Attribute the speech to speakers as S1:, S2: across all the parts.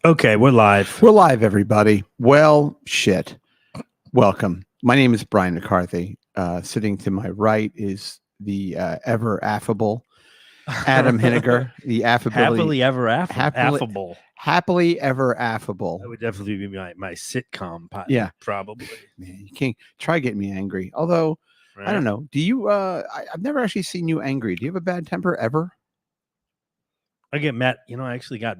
S1: Okay, we're live.
S2: We're live, everybody. Well, shit. Welcome. My name is Brian McCarthy. Sitting to my right is the ever affable Adam Hinniger. The affability,
S1: Happily ever
S2: happily,
S1: affable.
S2: happily ever affable.
S1: That would definitely be my sitcom pilot.
S2: Yeah.
S1: Probably.
S2: Man, you can't try getting me angry. Although I don't know. Do you? I've never actually seen you angry. Do you have a bad temper ever?
S1: I get mad. You know, I actually got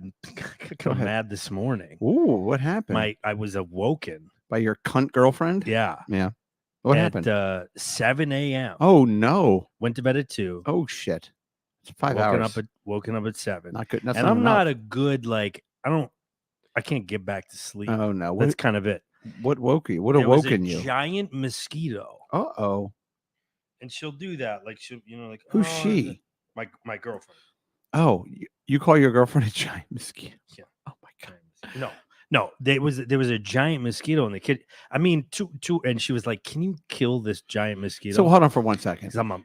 S1: kind of mad this morning.
S2: Ooh, what happened?
S1: I was awoken
S2: By your cunt girlfriend?
S1: Yeah.
S2: Yeah. What happened?
S1: At 7 a.m.
S2: Oh no.
S1: Went to bed at 2.
S2: Oh shit. It's 5 hours.
S1: Woken up at 7.
S2: Not good. That's
S1: and I'm not a good I can't get back to sleep.
S2: Oh no.
S1: That's kind of it.
S2: What woke you? What
S1: There was
S2: awoken
S1: a
S2: you?
S1: giant mosquito.
S2: Uh-oh.
S1: And she'll do that. Like she'll, like
S2: Who's she?
S1: My girlfriend.
S2: Oh, you call your girlfriend a giant mosquito?
S1: Yeah.
S2: Oh my god.
S1: No. There was a giant mosquito in the kid. I mean, two, and she was like, "Can you kill this giant mosquito?"
S2: So hold on for 1 second.
S1: I'm a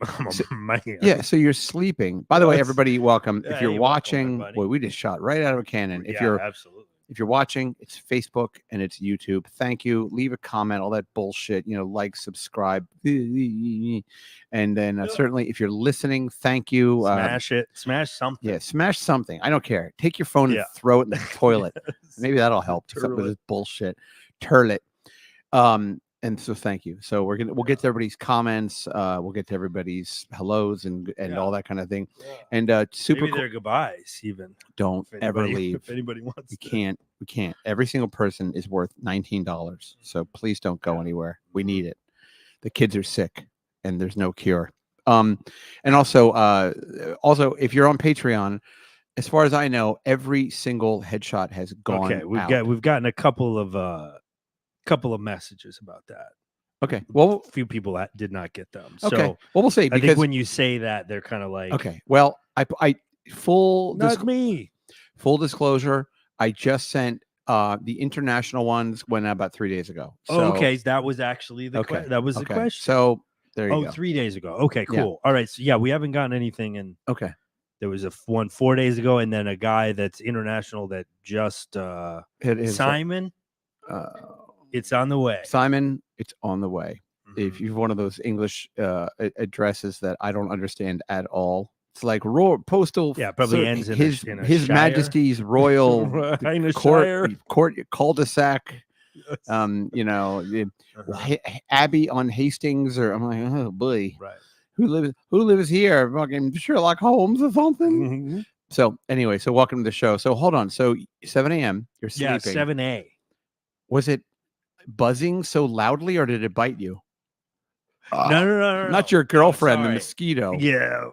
S1: man.
S2: Yeah. So you're sleeping. By the way, everybody, welcome.
S1: Yeah,
S2: If you're
S1: you're
S2: watching,
S1: welcome,
S2: boy, we just shot right out of a cannon.
S1: Absolutely.
S2: If you're watching, it's Facebook and it's YouTube. Thank you. Leave a comment, all that bullshit, like, subscribe. And then certainly if you're listening, thank you.
S1: Smash it. Smash something.
S2: Yeah, smash something. I don't care. Take your phone and throw it in the toilet. Maybe that'll help. With this bullshit. Turlet. And so thank you. So we'll get to everybody's comments. We'll get to everybody's hellos and all that kind of thing.
S1: Yeah.
S2: And super
S1: Maybe their goodbyes even.
S2: Don't ever leave.
S1: If anybody wants
S2: we can't. Every single person is worth $19. So please don't go anywhere. We need it. The kids are sick and there's no cure. And also if you're on Patreon, as far as I know, every single headshot has gone.
S1: Okay, we've gotten a couple of messages about that.
S2: Okay. Well,
S1: a few people that did not get them.
S2: Okay.
S1: So
S2: well, we'll see.
S1: I think when you say that, they're kind of like,
S2: okay. Well, I full disclosure. I just sent the international ones went out about 3 days ago. So,
S1: okay, that was actually the the question.
S2: So there you go.
S1: 3 days ago. Okay, cool. All right. So we haven't gotten anything in.
S2: Okay.
S1: There was one 4 days ago, and then a guy that's international that just Simon. It's on the way.
S2: Simon, it's on the way. Mm-hmm. If you're one of those English addresses that I don't understand at all, it's like postal.
S1: Yeah, probably ends in
S2: His Majesty's Royal court cul-de-sac.
S1: Yes.
S2: Abbey on Hastings, or I'm like, oh boy,
S1: right?
S2: Who lives here? Fucking Sherlock Holmes or something.
S1: Mm-hmm.
S2: So anyway, so welcome to the show. So hold on. So 7 a.m. You're sleeping.
S1: Yeah, 7
S2: Was it buzzing so loudly, or did it bite you?
S1: No.
S2: Not your girlfriend, the mosquito.
S1: Yeah.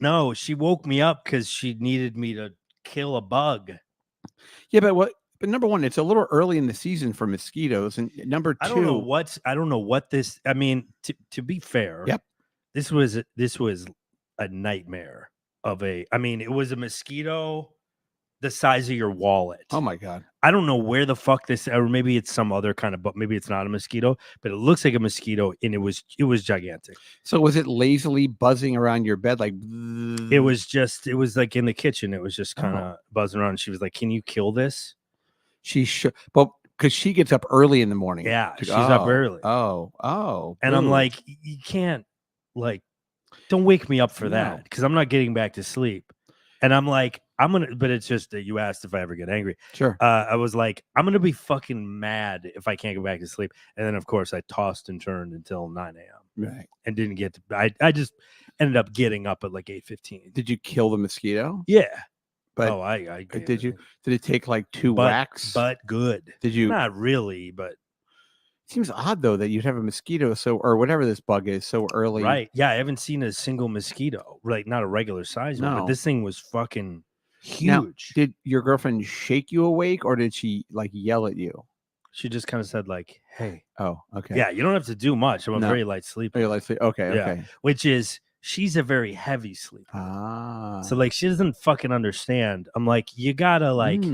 S1: No, she woke me up because she needed me to kill a bug.
S2: Yeah, but number one, it's a little early in the season for mosquitoes, and number two,
S1: I don't know what this. I mean, to be fair,
S2: yep,
S1: this was a nightmare of a. I mean, it was a mosquito the size of your wallet.
S2: Oh my god!
S1: I don't know where the fuck this, or maybe it's some other kind of, but maybe it's not a mosquito, but it looks like a mosquito, and it was gigantic.
S2: So was it lazily buzzing around your bed like?
S1: It was like in the kitchen. It was just kind of buzzing around. She was like, "Can you kill this?"
S2: She should, but because she gets up early in the morning.
S1: Yeah, she's up early.
S2: And
S1: I'm like, you can't, like, don't wake me up for that, because I'm not getting back to sleep. And I'm like, but it's just that you asked if I ever get angry.
S2: Sure.
S1: I was like, I'm going to be fucking mad if I can't go back to sleep. And then, of course, I tossed and turned until 9 a.m.
S2: Right.
S1: And didn't get to, I just ended up getting up at like 8:15.
S2: Did you kill the mosquito?
S1: Yeah.
S2: But
S1: I
S2: did you? Did it take like 2 whacks?
S1: But good.
S2: Did you?
S1: Not really, but.
S2: It seems odd, though, that you'd have a mosquito or whatever this bug is so early.
S1: Right. Yeah. I haven't seen a single mosquito, like not a regular size one, but this thing was fucking huge.
S2: Now, did your girlfriend shake you awake, or did she like yell at you?
S1: She just kind of said like, "Hey."
S2: Oh, okay.
S1: Yeah. You don't have to do much. I'm a very light sleeper.
S2: Very light sleep. Okay.
S1: Yeah.
S2: Okay.
S1: Which is, she's a very heavy sleeper. So like, she doesn't fucking understand. I'm like, you gotta like.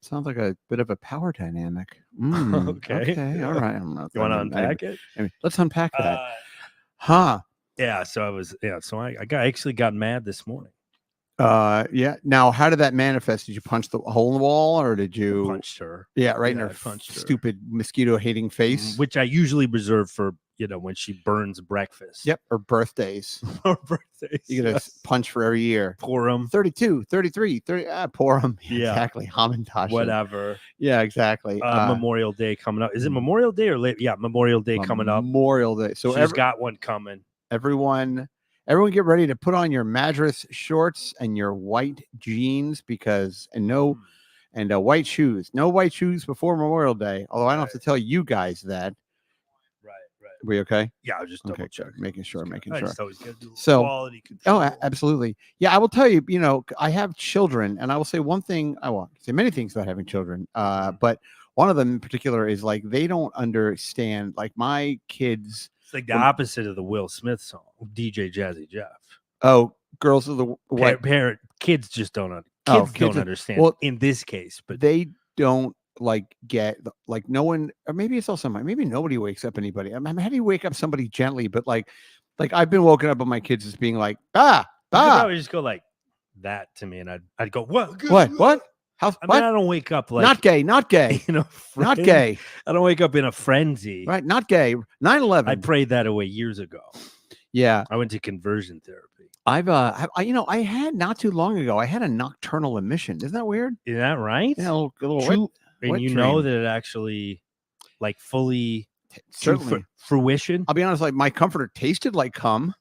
S2: Sounds like a bit of a power dynamic.
S1: Okay.
S2: All right.
S1: You want to unpack it?
S2: I mean, let's unpack that.
S1: Yeah. So I was. Yeah. So I actually got mad this morning.
S2: Yeah. Now, how did that manifest? Did you punch the hole in the wall, or did you
S1: Punched her.
S2: Yeah, right in
S1: Yeah,
S2: her
S1: I punched her.
S2: stupid mosquito-hating face.
S1: Which I usually reserve for, when she burns breakfast.
S2: Yep, or birthdays.
S1: Or birthdays.
S2: You get a punch for every year.
S1: Pour 'em.
S2: 32, 33, 30. Pour them.
S1: Yeah.
S2: Exactly. Hamantaschen.
S1: Whatever.
S2: Yeah, exactly.
S1: Memorial Day coming up. Is it Memorial Day or late? Yeah, Memorial Day coming up.
S2: Memorial Day. So
S1: she's got one coming.
S2: Everyone get ready to put on your Madras shorts and your white jeans and white shoes. No white shoes before Memorial Day. Although I don't have to tell you guys that.
S1: Right.
S2: Are we okay?
S1: Yeah, I was just double checking.
S2: Making sure.
S1: I just always gotta do
S2: So,
S1: quality control.
S2: Absolutely. Yeah, I will tell you, I have children, and I will say one thing. I won't say many things about having children, but one of them in particular is like they don't understand. Like my kids,
S1: it's like the opposite of the Will Smith song, DJ Jazzy Jeff.
S2: Oh, girls of the what?
S1: Kids just don't. Kids don't understand. Well, in this case, but
S2: they don't get no one, or maybe it's also maybe nobody wakes up anybody. I mean, how do you wake up somebody gently? But like I've been woken up by my kids as being like,
S1: you could just go like that to me, and I'd go, what?
S2: How?
S1: I mean, I don't wake up like
S2: not gay,
S1: not gay. I don't wake up in a frenzy.
S2: Right, not gay. 9/11.
S1: I prayed that away years ago.
S2: Yeah,
S1: I went to conversion therapy.
S2: I had not too long ago. I had a nocturnal emission. Isn't that weird?
S1: Is that right?
S2: Yeah, a little
S1: and you know that it actually like fully
S2: certainly
S1: fruition.
S2: I'll be honest, like my comforter tasted like cum.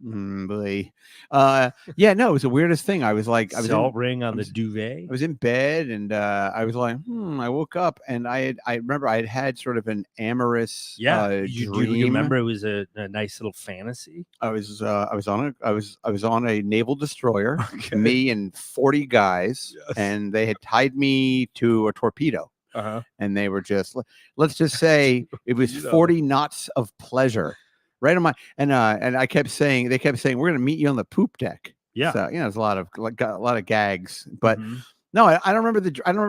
S2: Boy. Yeah, no, it was the weirdest thing. I was
S1: salt ring on the duvet.
S2: I was in bed and I was like, I woke up and I remember I had sort of an amorous
S1: dream. You remember it was a nice little fantasy.
S2: I was on a naval destroyer, me and 40 guys, and they had tied me to a torpedo. And they were just, let's just say it was 40 knots of pleasure. Right on my and I kept saying, we're going to meet you on the poop deck.
S1: Yeah.
S2: So there's a lot of gags, but no, I don't remember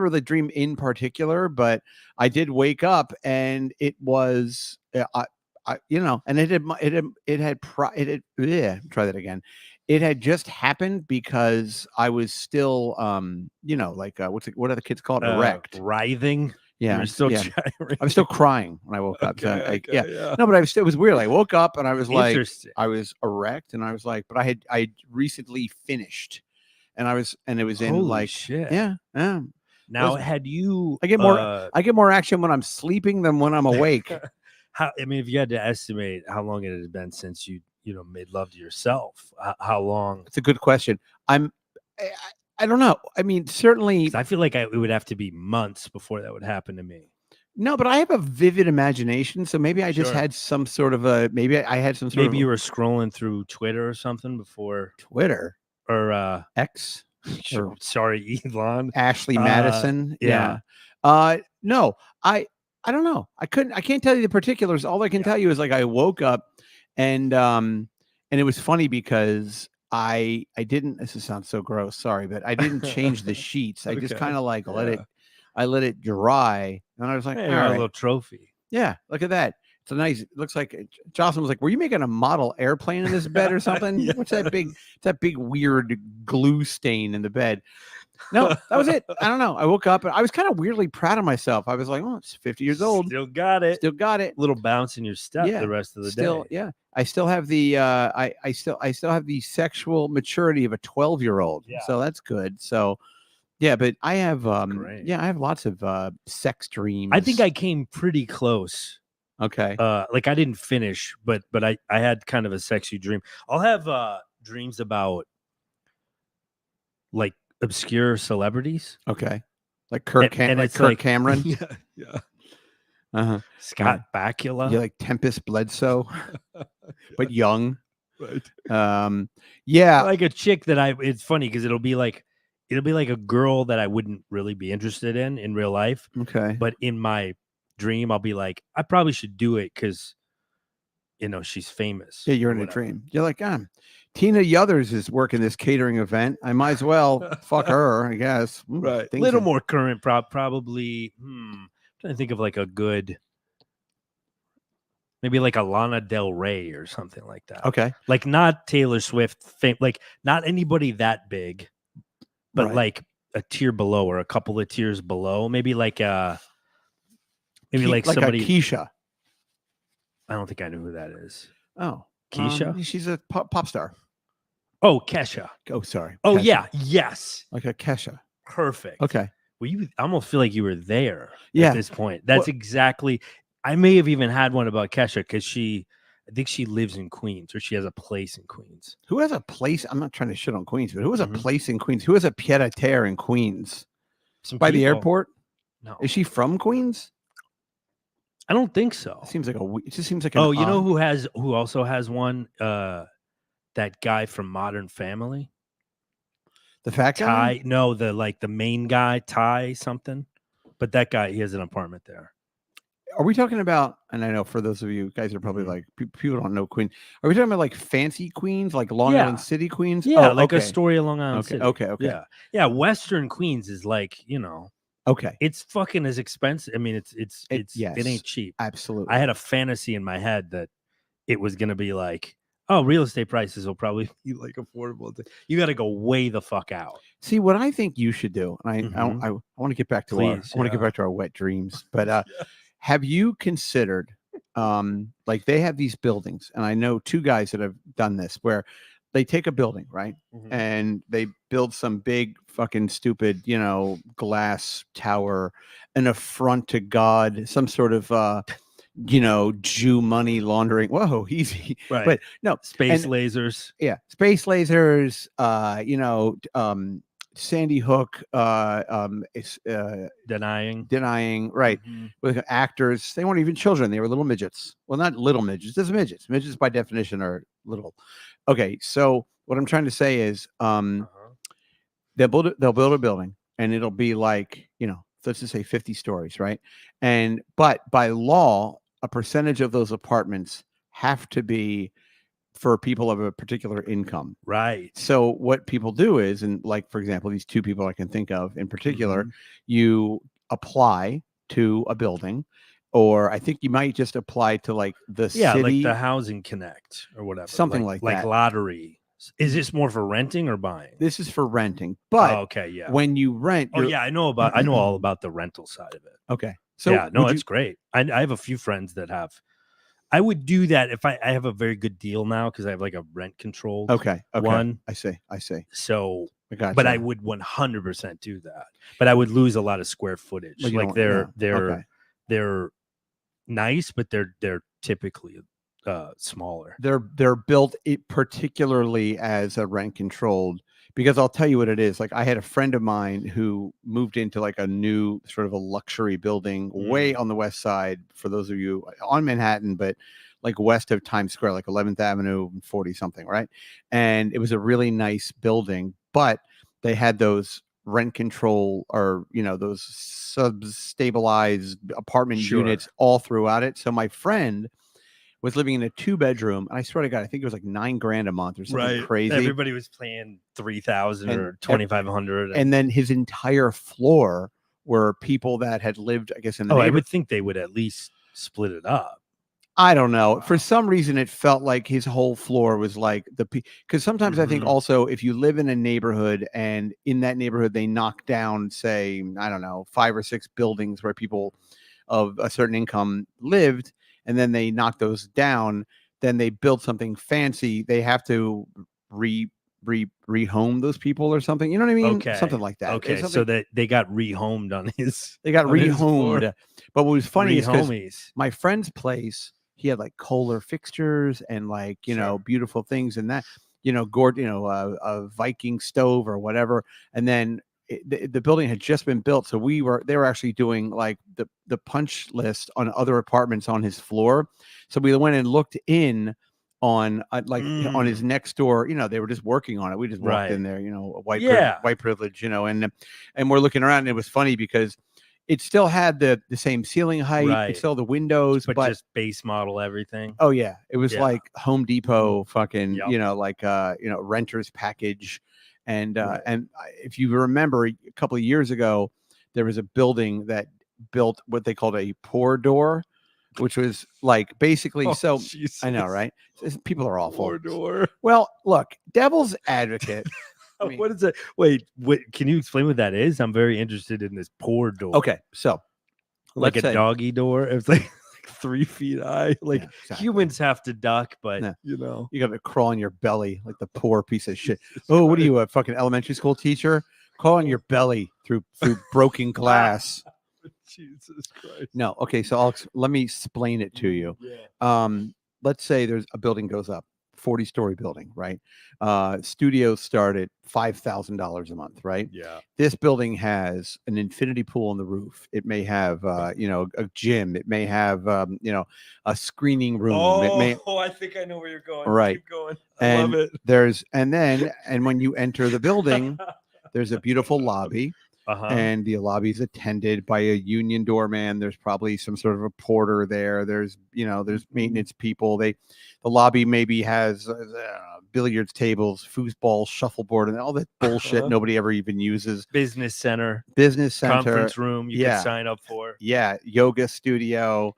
S2: the dream in particular, but I did wake up and it was try that again. It had just happened because I was still what are the kids called? Erect,
S1: writhing.
S2: Yeah,
S1: I'm still
S2: crying when I woke up.
S1: Okay,
S2: No, but it was weird. I woke up and I was like, I was erect, and I was like, but I recently finished, and it was in
S1: holy shit.
S2: Yeah.
S1: Now, had you?
S2: I get more action when I'm sleeping than when I'm awake.
S1: If you had to estimate how long it had been since you made love to yourself, how long?
S2: It's a good question. I don't know. I mean, certainly.
S1: I feel like it would have to be months before that would happen to me.
S2: No, but I have a vivid imagination, so maybe I just had some sort of maybe
S1: you were scrolling through Twitter or something before
S2: Twitter
S1: or
S2: X.
S1: Sorry, Elon.
S2: Ashley Madison.
S1: Yeah.
S2: No, I don't know. I can't tell you the particulars. All I can tell you is like I woke up and it was funny because I didn't, this sounds so gross, sorry, but I didn't change the sheets. I just kind of like let it dry. And I was like,
S1: hey, a little trophy.
S2: Yeah, look at that. It's a nice, it looks like Jocelyn was like, were you making a model airplane in this bed or something? What's that big weird glue stain in the bed? No, that was it. I don't know. I woke up and I was kind of weirdly proud of myself. I was like, oh, it's 50 years old.
S1: Still got it. Little bounce in your step the rest of the day.
S2: Yeah. I still have the I still have the sexual maturity of a 12-year-old.
S1: Yeah.
S2: So that's good. So yeah, but I have I have lots of sex dreams.
S1: I think I came pretty close.
S2: Okay.
S1: Like I didn't finish, but I had kind of a sexy dream. I'll have dreams about like obscure celebrities.
S2: Okay. Like Kirk Cameron.
S1: Yeah. Scott Bakula.
S2: Yeah, like Tempest Bledsoe, but young.
S1: Right.
S2: Yeah.
S1: Like a chick that it's funny because it'll be like a girl that I wouldn't really be interested in real life.
S2: Okay.
S1: But in my dream, I'll be like, I probably should do it because she's famous.
S2: Yeah, you're in a dream. You're like, Tina Yothers is working this catering event. I might as well fuck her, I guess.
S1: Right. A little more current, probably. I'm trying to think of like a good. maybe like a Lana Del Rey or something like that.
S2: Okay.
S1: Like not Taylor Swift, like not anybody that big, but
S2: Right.
S1: like a tier below or a couple of tiers below. Maybe like like
S2: like a
S1: somebody.
S2: Keisha.
S1: I don't think I know who that is.
S2: Oh,
S1: Keisha?
S2: she's a pop star.
S1: Oh, Kesha.
S2: Oh, sorry.
S1: Oh,
S2: Kesha.
S1: yeah. Yes.
S2: Like a Kesha.
S1: Perfect.
S2: Okay.
S1: Well, I almost feel like you were there
S2: Yeah.
S1: at this point. That's exactly. I may have even had one about Kesha because I think she lives in Queens or she has a place in Queens.
S2: Who has a place? I'm not trying to shit on Queens, but who has
S1: Mhm.
S2: a place in Queens? Who has a pied-à-terre in Queens?
S1: Some
S2: By the
S1: people.
S2: airport?
S1: No.
S2: Is she from Queens?
S1: I don't think so.
S2: It seems like it just seems like
S1: Oh, you know who also has one? That guy from Modern Family.
S2: the fat guy?
S1: Ty, no, the main guy, Ty something. But that guy, he has an apartment there.
S2: Are we talking about, and I know for those of you guys are probably like, people don't know Queens. Are we talking about like fancy Queens, like Long Island City Queens?
S1: Yeah,
S2: Oh,
S1: like
S2: okay.
S1: Astoria, Long Island City.
S2: Okay.
S1: Yeah. Yeah. Western Queens is like,
S2: Okay.
S1: it's fucking as expensive. I mean, it
S2: yes,
S1: ain't cheap.
S2: Absolutely.
S1: I had a fantasy in my head that it was gonna be like, oh, real estate prices will probably be like affordable. You got to go way the fuck out.
S2: See what I think you should do, and I want to get back to our wet dreams, but have you considered, like they have these buildings, and I know two guys that have done this where they take a building, right, and they build some big fucking stupid, glass tower, an affront to God, some sort of Jew money laundering. Whoa, easy.
S1: Right.
S2: But no,
S1: space lasers.
S2: Yeah, space lasers, Sandy Hook, denying, right? With actors, they weren't even children; they were little midgets. Well, not little midgets. There's midgets. Midgets, by definition, are little. Okay, so what I'm trying to say is, they'll build a building, and it'll be like, let's just say 50 stories, right? But by law, a percentage of those apartments have to be for people of a particular income.
S1: Right.
S2: So what people do is, and like, for example, these two people I can think of in particular, you apply to a building, or I think you might just apply to like the city.
S1: Like the Housing Connect or whatever.
S2: Something like that.
S1: Like lottery. Is this more for renting or buying?
S2: This is for renting. But
S1: okay, yeah.
S2: When you rent,
S1: I know all about the rental side of it.
S2: Okay. So
S1: yeah, no, it's great. I have a few friends that have. I would do that if I have a very good deal now because I have like a rent controlled one.
S2: I see.
S1: So, but I would 100% do that. But I would lose a lot of square footage. Like they're nice, but they're typically smaller.
S2: They're built particularly as a rent controlled, because I'll tell you what it is. Like I had a friend of mine who moved into like a new sort of a luxury building way on the west side, for those of you on Manhattan, but like west of Times Square, like 11th Avenue and 40 something, right? And it was a really nice building, but they had those rent control, or those sub-stabilized apartment units all throughout it. So my friend was living in a 2-bedroom, and I swear to God, I think it was like $9,000 a month or something crazy.
S1: Everybody was paying $3,000 or $2,500,
S2: and then his entire floor were people that had lived, I guess, in the
S1: I would think they would at least split it up.
S2: I don't know. For some reason, it felt like his whole floor was like because sometimes I think also if you live in a neighborhood and in that neighborhood they knock down, say, I don't know, 5 or 6 buildings where people of a certain income lived, and then they knock those down, then they build something fancy. They have to rehome those people or something. You know what I mean?
S1: Okay.
S2: Something like that.
S1: Okay. So that they got rehomed on his.
S2: They got rehomed. But what was funny is
S1: because
S2: my friend's place, he had like Kohler fixtures and like, beautiful things, and that, a Viking stove or whatever. And then the building had just been built, so they were actually doing like the punch list on other apartments on his floor. So we went and looked in on on his next door. They were just working on it. We just walked in there, white privilege, and we're looking around, and it was funny because it still had the same ceiling height, it still the windows, but
S1: just base model everything.
S2: Oh yeah, it was like Home Depot fucking, renter's package. And if you remember, a couple of years ago, there was a building that built what they called a pour door, which was like basically
S1: Jesus.
S2: I know, right? People are awful.
S1: Poor door.
S2: Well, look, devil's advocate. I mean,
S1: what is it? Wait, can you explain what that is? I'm very interested in this pour door.
S2: Okay, so
S1: like a doggy door. It's like 3 feet high. Like humans have to duck, but you
S2: got to crawl on your belly like the poor piece of shit. Oh, what are you, a fucking elementary school teacher? Crawl on your belly through broken glass.
S1: Jesus Christ.
S2: No, okay, so let me explain it to you. Let's say there's a building goes up, 40-story building, right? Studios start at $5,000 a month, right?
S1: Yeah.
S2: This building has an infinity pool on the roof. It may have, a gym. It may have, a screening room.
S1: I think I know where you're going.
S2: Right.
S1: Keep going. I love it.
S2: And when you enter the building, there's a beautiful lobby. And the lobby is attended by a union doorman. There's probably some sort of a porter there. There's maintenance people. The lobby maybe has billiards tables, foosball, shuffleboard, and all that bullshit nobody ever even uses.
S1: Business center,
S2: conference
S1: room. You can sign up for.
S2: Yeah, yoga studio,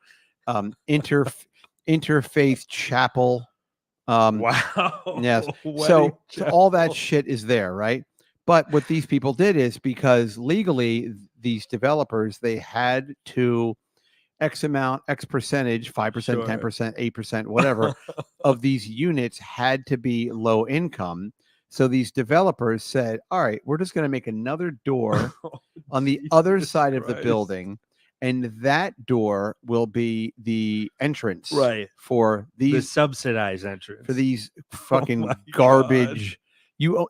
S2: interfaith chapel.
S1: Wow.
S2: Yes. So all that shit is there, right? But what these people did is because legally these developers, they had to X percentage, 5%, 10%, 8%, whatever of these units had to be low income. So these developers said, all right, we're just going to make another door on the other side of the building. And that door will be the entrance for these
S1: the subsidized entrance
S2: for these fucking garbage. God. You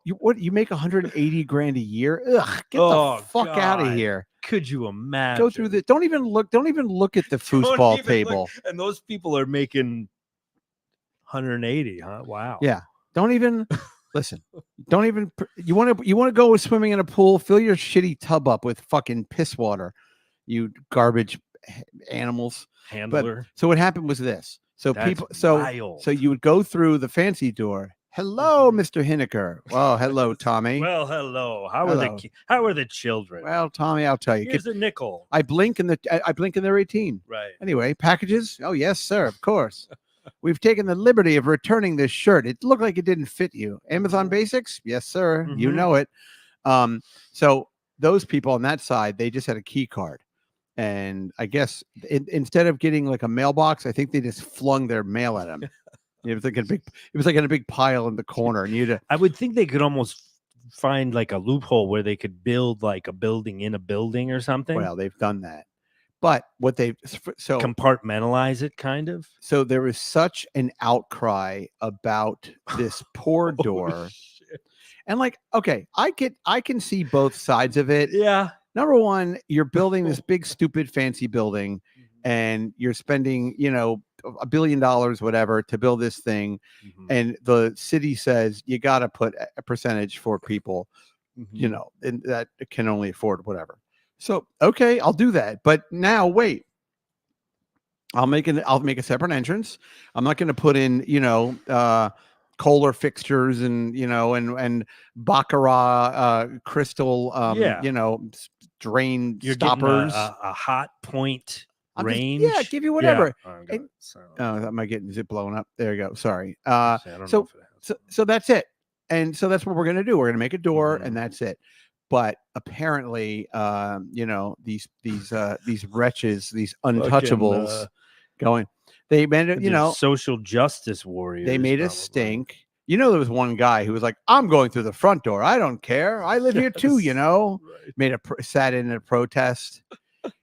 S2: make 180 grand a year? Ugh, get the fuck out of here.
S1: Could you imagine?
S2: Go through the don't even look at the foosball table.
S1: And those people are making 180, huh? Wow.
S2: Yeah. Don't even listen. Don't even you want to go swimming in a pool, fill your shitty tub up with fucking piss water. You garbage animals.
S1: Handler.
S2: But, so what happened was this. So so you would go through the fancy door. Hello, Mr. Hineker. Well, hello, Tommy.
S1: Well, hello. How are the children?
S2: Well, Tommy, I'll tell you.
S1: Here's a nickel.
S2: I blink and they're 18.
S1: Right.
S2: Anyway, packages? Oh, yes, sir. Of course. We've taken the liberty of returning this shirt. It looked like it didn't fit you. Amazon Basics? Yes, sir. You know it. So those people on that side, they just had a key card. And I guess instead of getting like a mailbox, I think they just flung their mail at him. It was like in a big pile in the corner, and
S1: I would think they could almost find like a loophole where they could build like a building in a building or something.
S2: Well, they've done that, but
S1: compartmentalize it, kind of.
S2: So there was such an outcry about this poor door, and like, okay, I can see both sides of it.
S1: Yeah.
S2: Number one, you're building this big, stupid, fancy building, and you're spending, $1 billion, whatever, to build this thing. And the city says you got to put a percentage for people, and that can only afford whatever. So, okay, I'll do that. But now wait, I'll make a separate entrance. I'm not going to put in, Kohler fixtures and, and Baccarat, crystal, drain stoppers.
S1: A hot point. Range,
S2: give you whatever. Am I getting? Is it blowing up? There you go. Sorry. So that's it. And so that's what we're gonna do. We're gonna make a door, and that's it. But apparently, these wretches, these untouchables, they made it.
S1: Social justice warriors.
S2: They made a stink. There was one guy who was like, "I'm going through the front door. I don't care. I live here too." Right. Sat in a protest,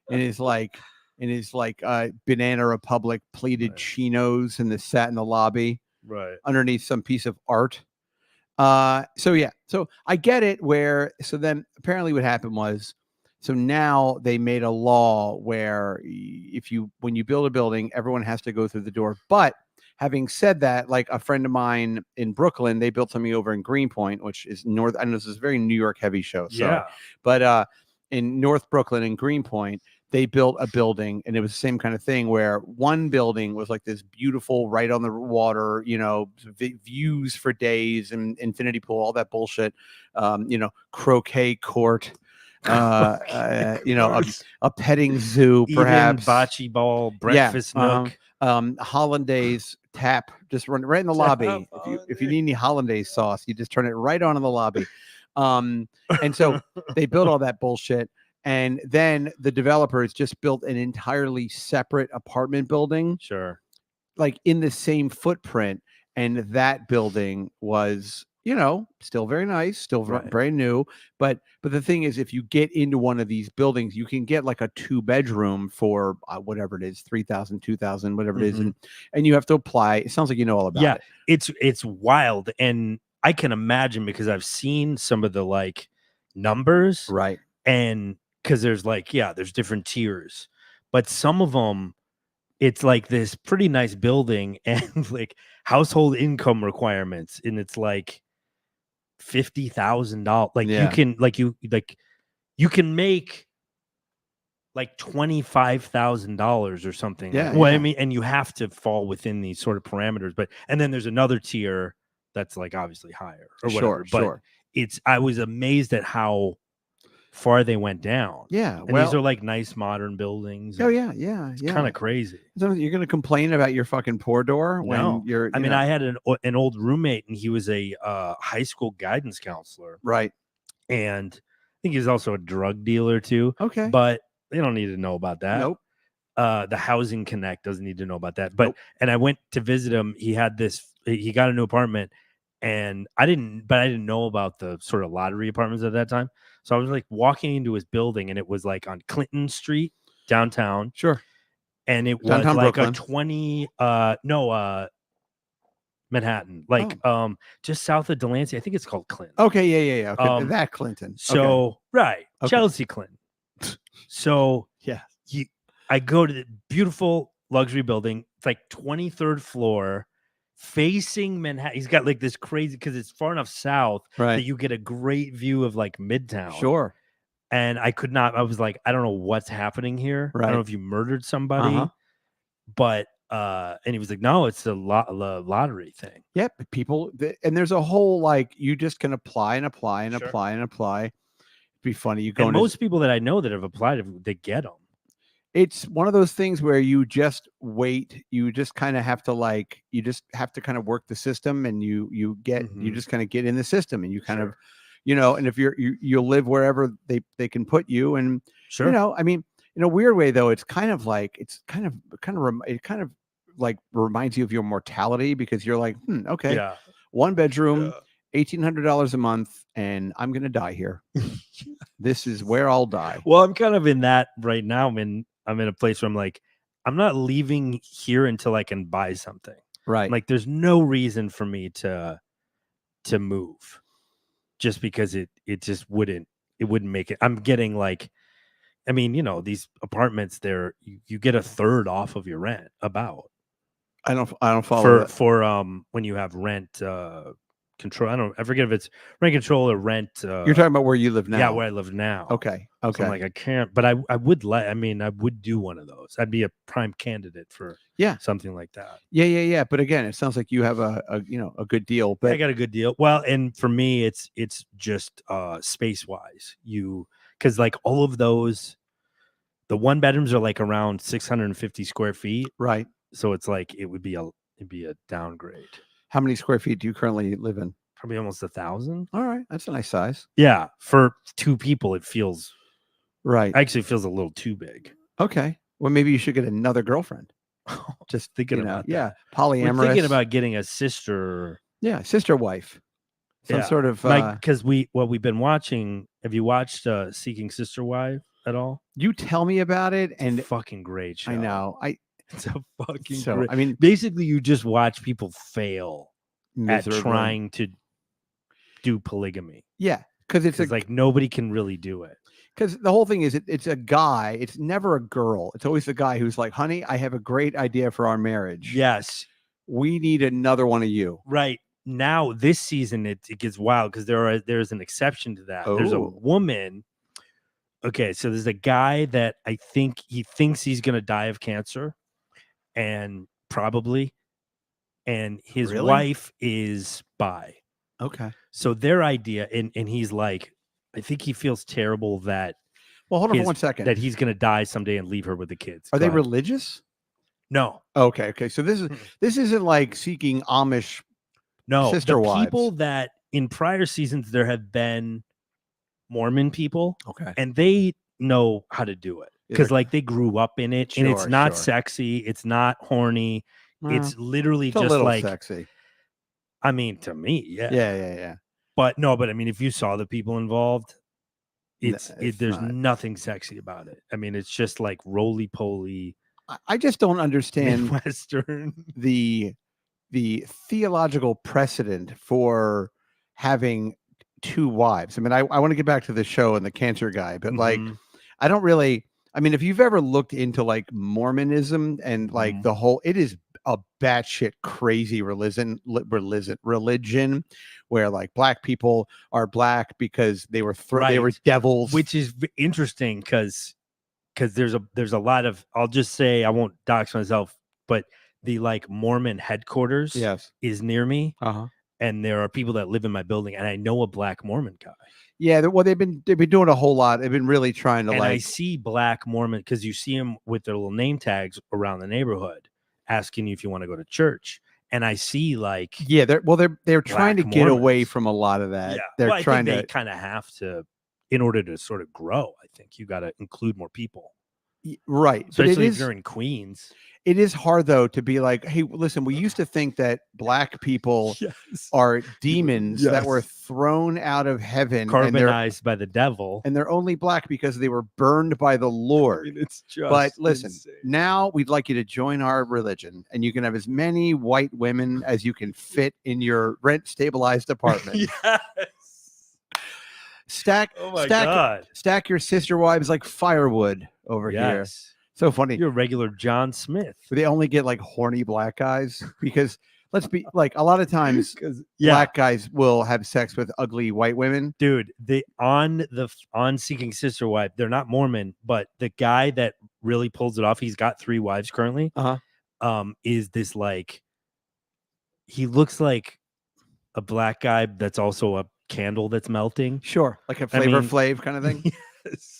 S2: and is like. In his Banana Republic pleated chinos and sat in the lobby underneath some piece of art. So I get it so then apparently what happened was, so now they made a law where when you build a building, everyone has to go through the door. But having said that, like a friend of mine in Brooklyn, they built something over in Greenpoint, which is north. I know this is a very New York heavy show. But in North Brooklyn and Greenpoint, they built a building, and it was the same kind of thing where one building was like this beautiful, right on the water, views for days and infinity pool, all that bullshit, croquet court. You know, a petting zoo, perhaps.
S1: Even bocce ball, breakfast nook.
S2: Hollandaise tap, just run right in the lobby. If you need any hollandaise sauce, you just turn it right on in the lobby. And so they built all that bullshit. And then the developers just built an entirely separate apartment building.
S1: Sure.
S2: Like in the same footprint. And that building was, you know, still very nice, still brand new. But the thing is, if you get into one of these buildings, you can get like a 2-bedroom for whatever it is, 3,000, 2,000, whatever it is. And you have to apply. It sounds like you know all about it.
S1: It's wild. And I can imagine, because I've seen some of the like numbers.
S2: Right.
S1: And because there's like, there's different tiers, but some of them, it's like this pretty nice building and like household income requirements. And it's like $50,000. Like you can make like $25,000 or something. I mean, and you have to fall within these sort of parameters, and then there's another tier that's like obviously higher or whatever. But I was amazed at how far they went down.
S2: Yeah.
S1: And these are like nice modern buildings.
S2: Oh yeah.
S1: It's kind of crazy.
S2: So you're going to complain about your fucking pour door when you're,
S1: I mean, I had an old roommate, and he was a high school guidance counselor.
S2: Right.
S1: And I think he's also a drug dealer too.
S2: Okay.
S1: But they don't need to know about that.
S2: Nope.
S1: The Housing Connect doesn't need to know about that. But and I went to visit him. He got a new apartment, and I didn't know about the sort of lottery apartments at that time. So I was like walking into his building, and it was like on Clinton Street downtown.
S2: Sure.
S1: And it
S2: downtown
S1: was like
S2: Brooklyn.
S1: a 20 Manhattan, like just south of Delancey. I think it's called Clinton.
S2: Okay, yeah. Okay. That Clinton.
S1: So
S2: okay.
S1: Chelsea Clinton. So I go to the beautiful luxury building. It's like 23rd floor, facing Manhattan. He's got like this crazy, because it's far enough south that you get a great view of like Midtown.
S2: Sure.
S1: And I was like, I don't know what's happening here. I don't know if you murdered somebody, but and he was like, no, it's the lottery thing.
S2: Yep. People, and there's a whole like, you just can apply and apply and apply and apply. It'd be funny. You go.
S1: And most people that I know that have applied, they get them.
S2: It's one of those things where you just wait. You just kind of have to you just have to kind of work the system, and you just kind of get in the system, and you kind of, you know, and if you live wherever they can put you, and you know, I mean, in a weird way though, it kind of like reminds you of your mortality, because you're like, okay, 1 bedroom, $1,800 a month, and I'm gonna die here. This is where I'll die.
S1: Well, I'm kind of in that right now. I'm in a place where I'm like, I'm not leaving here until I can buy something.
S2: Right.
S1: Like there's no reason for me to move, just because it wouldn't make it. I'm getting like, I mean, you know, these apartments, you get 1/3 off of your rent. About.
S2: I don't follow
S1: for when you have rent control. I forget if it's rent control or rent.
S2: You're talking about where you live now.
S1: Yeah, where I live now.
S2: Okay.
S1: So I'm like, I can't, but I would do one of those. I'd be a prime candidate for something like that.
S2: Yeah. But again, it sounds like you have a good deal. But
S1: I got a good deal. Well, and for me, it's just space wise, because like all of those, the 1-bedrooms are like around 650 square feet.
S2: Right.
S1: So it's like it'd be a downgrade.
S2: How many square feet do you currently live in?
S1: Probably almost 1,000.
S2: All right, that's a nice size.
S1: Yeah, for 2 people, it feels
S2: right.
S1: Actually, it feels a little too big.
S2: Okay, well, maybe you should get another girlfriend.
S1: Just thinking about that.
S2: Yeah, polyamorous.
S1: We're thinking about getting a sister.
S2: Yeah, sister wife. Some sort of
S1: because we've been watching. Have you watched Seeking Sister Wife at all?
S2: You tell me about it, and
S1: it's a fucking great show.
S2: I know.
S1: It's a fucking great.
S2: I mean,
S1: basically, you just watch people fail
S2: miserably
S1: at trying to do polygamy.
S2: Yeah, because it's
S1: like nobody can really do it.
S2: Because the whole thing is, it's a guy. It's never a girl. It's always the guy who's like, "Honey, I have a great idea for our marriage.
S1: Yes,
S2: we need another one of you."
S1: Right now, this season it gets wild because there's an exception to that. There's a woman. Okay, so there's a guy that I think he thinks he's gonna die of cancer. And his wife is bi.
S2: Okay.
S1: So their idea, and he's like, I think he feels terrible that.
S2: Well, hold on for 1 second.
S1: That he's going to die someday and leave her with the kids.
S2: Are they religious?
S1: No.
S2: Okay. So this isn't like seeking Amish sister wives.
S1: People that in prior seasons there have been Mormon people.
S2: Okay.
S1: And they know how to do it because like they grew up in it, and it's not sexy, it's not horny, it's literally
S2: it's
S1: just
S2: a little
S1: like
S2: sexy.
S1: I mean, to me,
S2: yeah.
S1: But no, I mean, if you saw the people involved, there's nothing sexy about it. I mean, it's just like roly poly.
S2: I just don't understand
S1: Western
S2: the theological precedent for having 2 wives. I mean, I want to get back to the show and the cancer guy, but like, I don't really. I mean, if you've ever looked into like Mormonism and like the whole, it is a batshit crazy religion where like black people are black because they were they were devils,
S1: which is interesting because there's a lot of, I'll just say, I won't dox myself, but the like Mormon headquarters is near me. And there are people that live in my building, and I know a black Mormon guy.
S2: Yeah, well, they've been doing a whole lot. They've been really trying to
S1: and I see black Mormon because you see them with their little name tags around the neighborhood, asking you if you want to go to church. And I see like
S2: they're trying to get away from a lot of that.
S1: Yeah. I think they kind of have to, in order to sort of grow. I think you got to include more people.
S2: Right.
S1: Especially if you're in Queens.
S2: It is hard, though, to be like, hey, listen, we used to think that black people are demons that were thrown out of heaven.
S1: Carbonized by the devil.
S2: And they're only black because they were burned by the Lord.
S1: I mean, it's just
S2: but listen,
S1: insane.
S2: Now we'd like you to join our religion, and you can have as many white women as you can fit in your rent-stabilized apartment. Stack your sister wives like firewood over here. So funny.
S1: You're a regular John Smith.
S2: They only get like horny black guys because let's be like, a lot of times black guys will have sex with ugly white women.
S1: Dude, on Seeking Sister Wife, they're not Mormon, but the guy that really pulls it off, he's got 3 wives currently. Is this like, he looks like a black guy that's also a candle that's melting.
S2: Sure. Like a Flavor Flav kind of thing.
S1: Yes.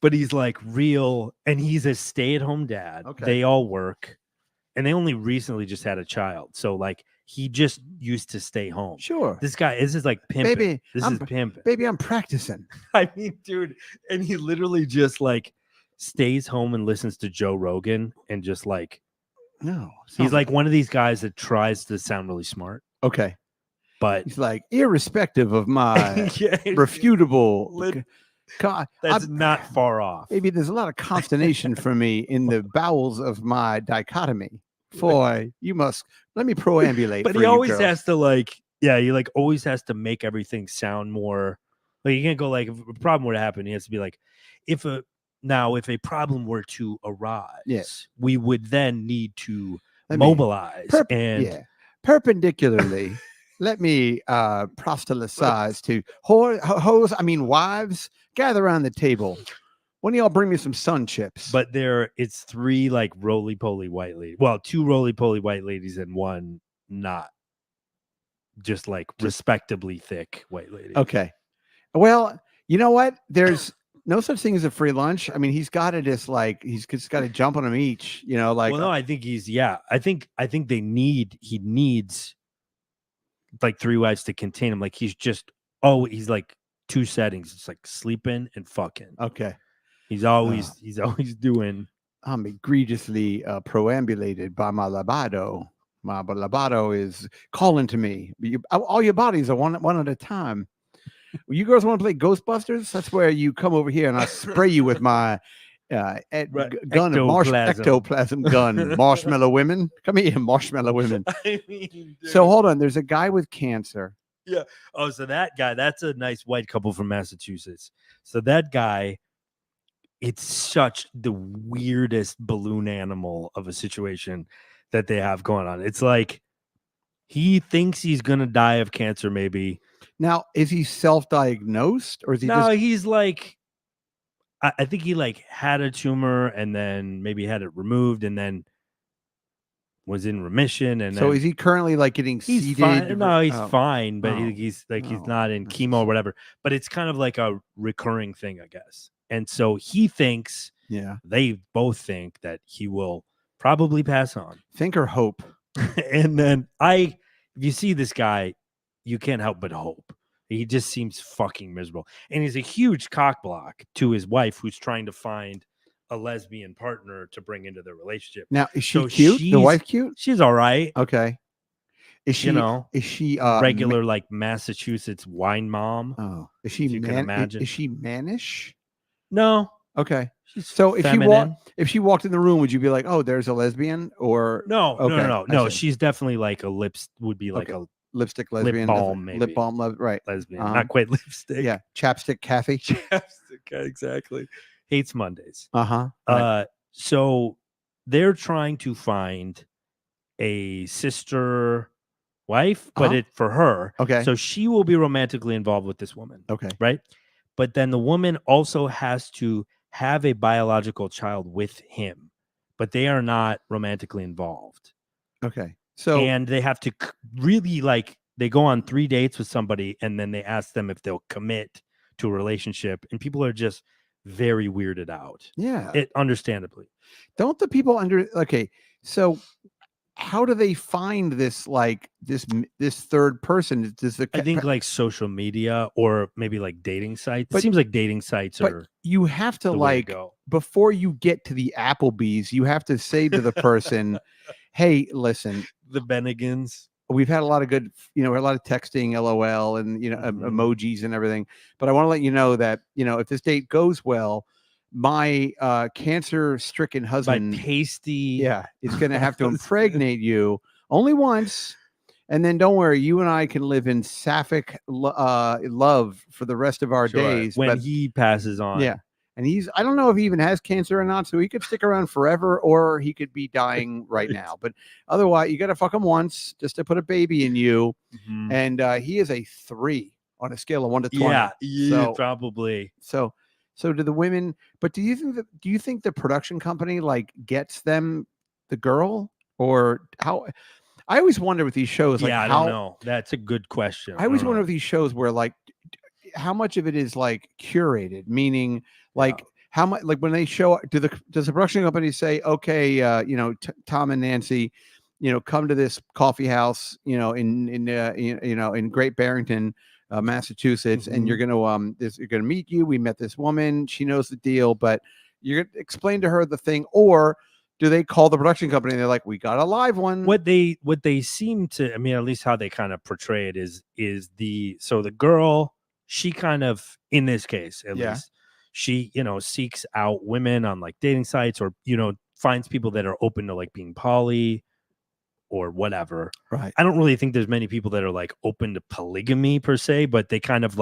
S1: But he's like real, and he's a stay-at-home dad.
S2: Okay.
S1: They all work, and they only recently just had a child. So like he just used to stay home.
S2: Sure.
S1: This is like pimping. This is pimping.
S2: Baby, I'm practicing.
S1: I mean, dude, and he literally just like stays home and listens to Joe Rogan and just like, he's like one of these guys that tries to sound really smart.
S2: Okay.
S1: But
S2: he's like, irrespective of my refutable.
S1: God, that's not far off.
S2: Maybe there's a lot of consternation for me in the bowels of my dichotomy. For you must let me proambulate.
S1: But he always has to he like always has to make everything sound more like, you can't go like, if a problem were to happen, he has to be like, if a problem were to arise, we would then need to mobilize
S2: perpendicularly. Let me proselytize to wives, gather around the table. When do y'all bring me some sun chips?
S1: But it's 3 like roly-poly white ladies. Well, 2 roly-poly white ladies and 1 not. Just like respectably thick white lady.
S2: Okay. Well, you know what? There's no such thing as a free lunch. I mean, he's got to just like, he's just got to jump on them each, like.
S1: Well, no, I think I think he needs like 3 wives to contain him. Like he's like 2 settings. It's like sleeping and fucking.
S2: Okay.
S1: He's always doing.
S2: I'm egregiously proambulated by my libido. My libido is calling to me. All your bodies are one at a time. You girls want to play Ghostbusters? That's where you come over here and I spray you with my ectoplasm gun. Marshmallow women, come here, marshmallow women.
S1: I mean,
S2: so hold on, there's a guy with cancer.
S1: Yeah. Oh, so that guy, that's a nice white couple from Massachusetts. So that guy, it's such the weirdest balloon animal of a situation that they have going on. It's like he thinks he's gonna die of cancer, maybe.
S2: Now, is he self-diagnosed, or is he
S1: he's like, I think he like had a tumor and then maybe had it removed, and then was in remission, and
S2: so is he currently like getting
S1: he's
S2: seeded?
S1: fine. No, he's fine, but he's not in chemo or whatever. But it's kind of like a recurring thing, I guess. And so he thinks, they both think that he will probably pass on.
S2: Think or hope.
S1: And then if you see this guy, you can't help but hope. He just seems fucking miserable. And he's a huge cock block to his wife, who's trying to find a lesbian partner to bring into their relationship.
S2: Now, is she cute? The wife cute?
S1: She's all right.
S2: Okay. Is she, is she
S1: regular like Massachusetts wine mom?
S2: Oh, is she,
S1: you can imagine.
S2: Is she mannish?
S1: No.
S2: Okay.
S1: She's
S2: so
S1: feminine.
S2: if she walked in the room, would you be like, oh, there's a lesbian? Or
S1: no, no. She's definitely like a a
S2: lipstick lesbian,
S1: lip balm, maybe.
S2: Lip balm, right?
S1: Lesbian, not quite lipstick.
S2: Yeah, chapstick Kathy.
S1: Chapstick, exactly. Hates Mondays.
S2: Right.
S1: So they're trying to find a sister wife, but for her.
S2: Okay.
S1: So she will be romantically involved with this woman.
S2: Okay.
S1: Right. But then the woman also has to have a biological child with him, but they are not romantically involved.
S2: Okay.
S1: And they have to really they go on 3 dates with somebody, and then they ask them if they'll commit to a relationship, and people are just very weirded out.
S2: Yeah.
S1: Understandably.
S2: Don't the people okay. So how do they find this this third person?
S1: I think like social media or maybe like dating sites. It seems like dating sites are.
S2: You have to before you get to the Applebee's, you have to say to the person, "Hey, listen,
S1: the Bennigans.
S2: We've had a lot of good, a lot of texting, LOL, and emojis and everything. But I want to let you know that if this date goes well, my cancer-stricken husband,
S1: my pasty,
S2: is going to have to impregnate you only once, and then don't worry, you and I can live in sapphic love for the rest of our days
S1: when he passes on.
S2: Yeah, and I don't know if he even has cancer or not, so he could stick around forever, or he could be dying right now. But otherwise, you got to fuck him once just to put a baby in you, and he is a 3 on a scale of 1 to 20.
S1: Yeah, probably.
S2: So do the women, but do you think the production company gets them the girl, or how? I always wonder with these shows,
S1: I don't know. That's a good question.
S2: I always wonder with these shows where how much of it is curated, meaning how much, when they show, does the production company say, okay, Tom and Nancy, come to this coffee house, in Great Barrington, Massachusetts, and you're gonna meet you. We met this woman. She knows the deal, but you're gonna explain to her the thing, or do they call the production company and they're like, we got a live one?
S1: What they seem to, I mean, at least how they kind of portray it is the girl, she kind of, in this case, at least, she, seeks out women on dating sites, or, finds people that are open to being poly or whatever.
S2: Right.
S1: I don't really think there's many people that are open to polygamy per se, but they kind of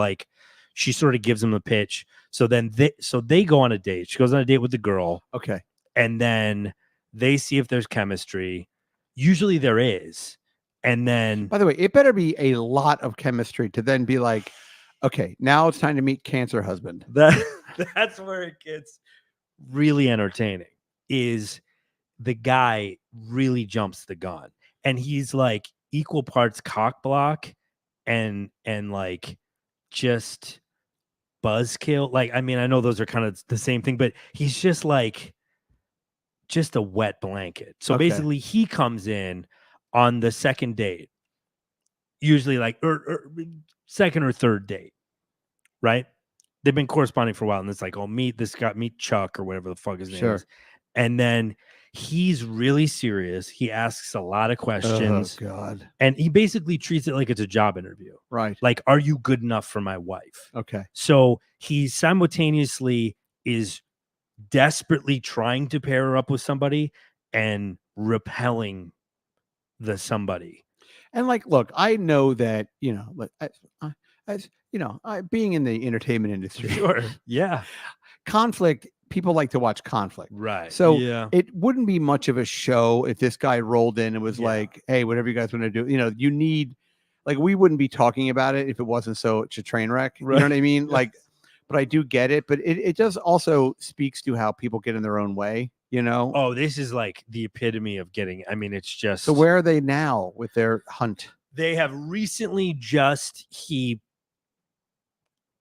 S1: she sort of gives them a pitch. So then they go on a date. She goes on a date with the girl.
S2: Okay.
S1: And then they see if there's chemistry. Usually there is. And then,
S2: by the way, it better be a lot of chemistry to then be like, okay, now it's time to meet cancer husband.
S1: That's where it gets really entertaining, is the guy really jumps the gun, and he's equal parts cock block and just buzzkill. I mean, I know those are kind of the same thing, but he's just just a wet blanket. So basically he comes in on the second date, usually second or third date, right? They've been corresponding for a while, and it's meet Chuck or whatever the fuck his name is. And then he's really serious. He asks a lot of questions.
S2: Oh, God.
S1: And he basically treats it like it's a job interview.
S2: Right.
S1: Are you good enough for my wife?
S2: Okay.
S1: So he simultaneously is desperately trying to pair her up with somebody and repelling the somebody.
S2: And look, I know that, being in the entertainment industry.
S1: Sure. Yeah.
S2: Conflict, people like to watch conflict.
S1: Right.
S2: So it wouldn't be much of a show if this guy rolled in and was hey, whatever you guys want to do, you need, we wouldn't be talking about it if it wasn't such a train wreck. Right. You know what I mean? But I do get it. But it just also speaks to how people get in their own way. You know?
S1: Oh, this is like the epitome of getting. I mean, it's just.
S2: So where are they now with their hunt?
S1: They have recently he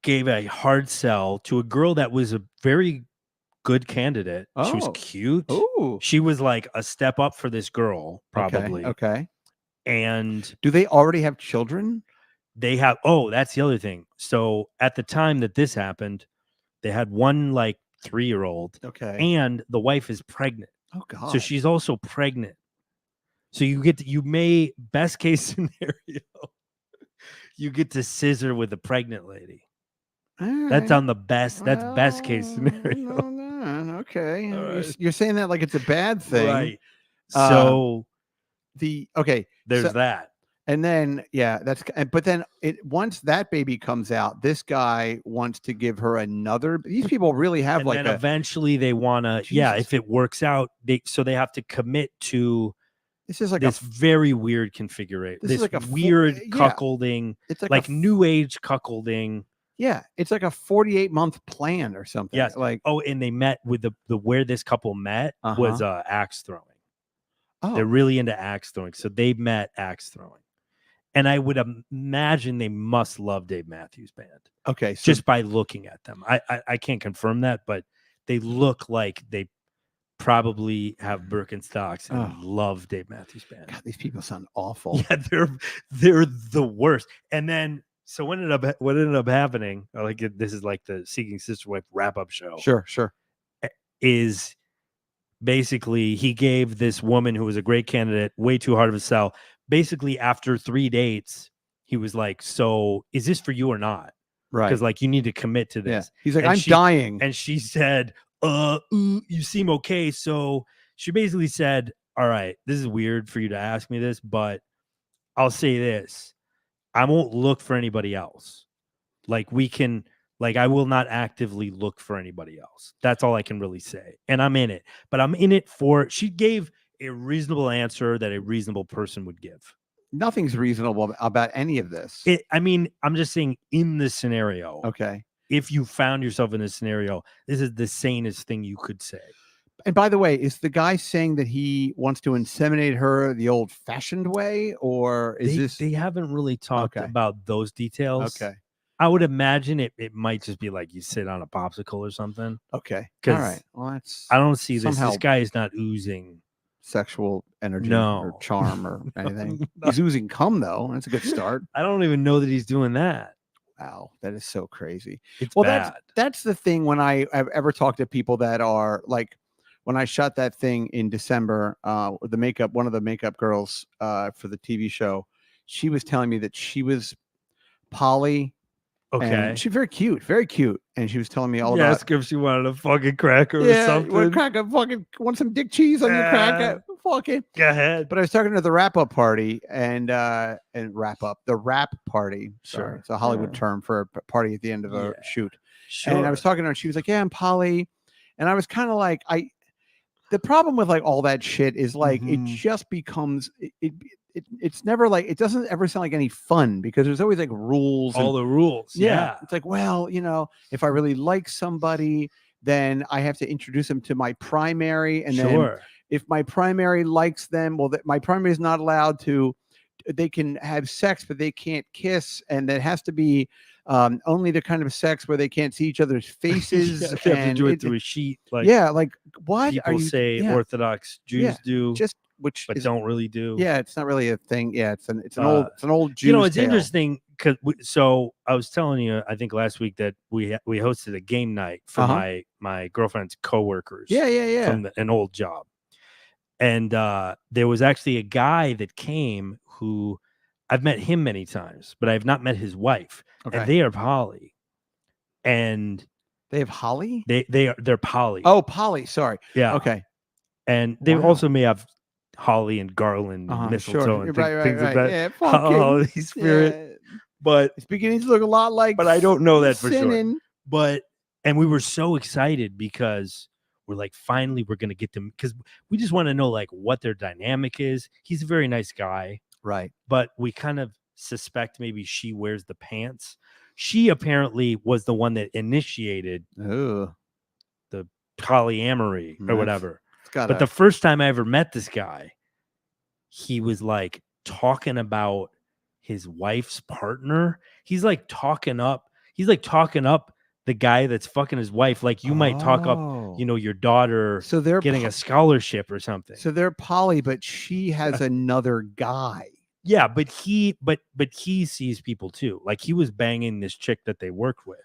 S1: gave a hard sell to a girl that was a very good candidate. She was cute.
S2: Ooh.
S1: She was like a step up for this girl, probably.
S2: Okay.
S1: And
S2: do they already have children?
S1: They have. Oh, that's the other thing. So at the time that this happened, they had one like 3-year-old.
S2: Okay.
S1: And the wife is pregnant.
S2: Oh God.
S1: So she's also pregnant. So best case scenario, you get to scissor with a pregnant lady.
S2: Right.
S1: That's on the best. That's best case scenario.
S2: No. Okay.
S1: Right.
S2: You're saying that like it's a bad thing.
S1: Right. So
S2: there's
S1: that.
S2: And then, but then once that baby comes out, this guy wants to give her another. These people really have
S1: and then eventually they want to, if it works out, they have to commit to.
S2: This is like
S1: this very weird configuration. This is like a weird cuckolding. It's like new age cuckolding.
S2: Yeah, it's like a 48-month plan or something.
S1: Yes.
S2: Like
S1: and they met with the where this couple met was axe throwing.
S2: Oh.
S1: They're really into axe throwing, so they met axe throwing. And I would imagine they must love Dave Matthews Band.
S2: Okay. So
S1: just by looking at them. I can't confirm that, but they look like they probably have Birkenstocks and love Dave Matthews Band.
S2: God, these people sound awful.
S1: Yeah, they're the worst. And then what ended up happening, this is like the Seeking Sister Wife wrap-up show.
S2: Sure.
S1: Is basically he gave this woman who was a great candidate way too hard of a sell. Basically, after 3 dates, he was like, "So, is this for you or not?"
S2: Right.
S1: Because you need to commit to this.
S2: Yeah. He's like, I'm dying.
S1: And she said, you seem okay. So she basically said, all right, this is weird for you to ask me this, but I'll say this. I won't look for anybody else. I will not actively look for anybody else. That's all I can really say. And I'm in it. But I'm in it she gave a reasonable answer that a reasonable person would give.
S2: Nothing's reasonable about any of this.
S1: I'm just saying in this scenario.
S2: Okay.
S1: If you found yourself in this scenario, this is the sanest thing you could say.
S2: And by the way, is the guy saying that he wants to inseminate her the old-fashioned way, or
S1: they haven't really talked about those details.
S2: Okay.
S1: I would imagine it might just be like you sit on a popsicle or something.
S2: Okay. All right. Well,
S1: I don't see this. This guy is not oozing
S2: sexual energy or charm or anything. He's oozing cum, though. That's a good start.
S1: I don't even know that he's doing that.
S2: Wow, that is so crazy.
S1: It's bad.
S2: That's the thing when I've ever talked to people that are like, when I shot that thing in December, one of the makeup girls for the TV show, she was telling me that she was poly.
S1: Okay.
S2: And she's very cute. And she was telling me all about.
S1: Ask if she wanted a fucking cracker or something.
S2: Want some dick cheese on your cracker? Fucking.
S1: Go ahead.
S2: But I was talking to the wrap-up party the wrap party. Sorry. It's a Hollywood term for a party at the end of a shoot.
S1: Sure.
S2: And I was talking to her and she was like, yeah, I'm poly. And I was kind of like, the problem with like all that shit is like, it just becomes, it's never like, it doesn't ever sound like any fun because there's always like rules.
S1: All the rules. Yeah.
S2: It's like, well, if I really like somebody, then I have to introduce them to my primary. And then if my primary likes them, well, my primary is not allowed to, they can have sex, but they can't kiss. And that has to be only the kind of sex where they can't see each other's faces.
S1: They have to do it through a sheet.
S2: Like what
S1: people say Orthodox Jews do, but don't really do.
S2: Yeah, it's not really a thing. Yeah, it's an old Jewish
S1: it's
S2: tale.
S1: interesting because so I was telling you, I think last week that we hosted a game night for my girlfriend's coworkers.
S2: Yeah.
S1: From an old job, and there was actually a guy that came who I've met him many times, but I've not met his wife.
S2: Okay.
S1: And they are poly. And
S2: they have Holly?
S1: They're poly.
S2: Oh, poly. Sorry.
S1: Yeah.
S2: Okay.
S1: And they also may have holly and garland and mistletoe and things like that.
S2: Yeah,
S1: Holy Spirit.
S2: Yeah.
S1: But
S2: it's beginning to look a lot like.
S1: But I don't know that for sure. And we were so excited because we're like, finally, we're gonna get them because we just want to know like what their dynamic is. He's a very nice guy.
S2: Right.
S1: But we kind of suspect maybe she wears the pants. She apparently was the one that initiated the polyamory or whatever.
S2: got.
S1: But the first time I ever met this guy, he was like talking about his wife's partner. He's like talking up the guy that's fucking his wife. Like you might talk up, your daughter
S2: so they're
S1: getting a scholarship or something.
S2: So they're poly, but she has another guy.
S1: Yeah, but he sees people too. Like he was banging this chick that they worked with.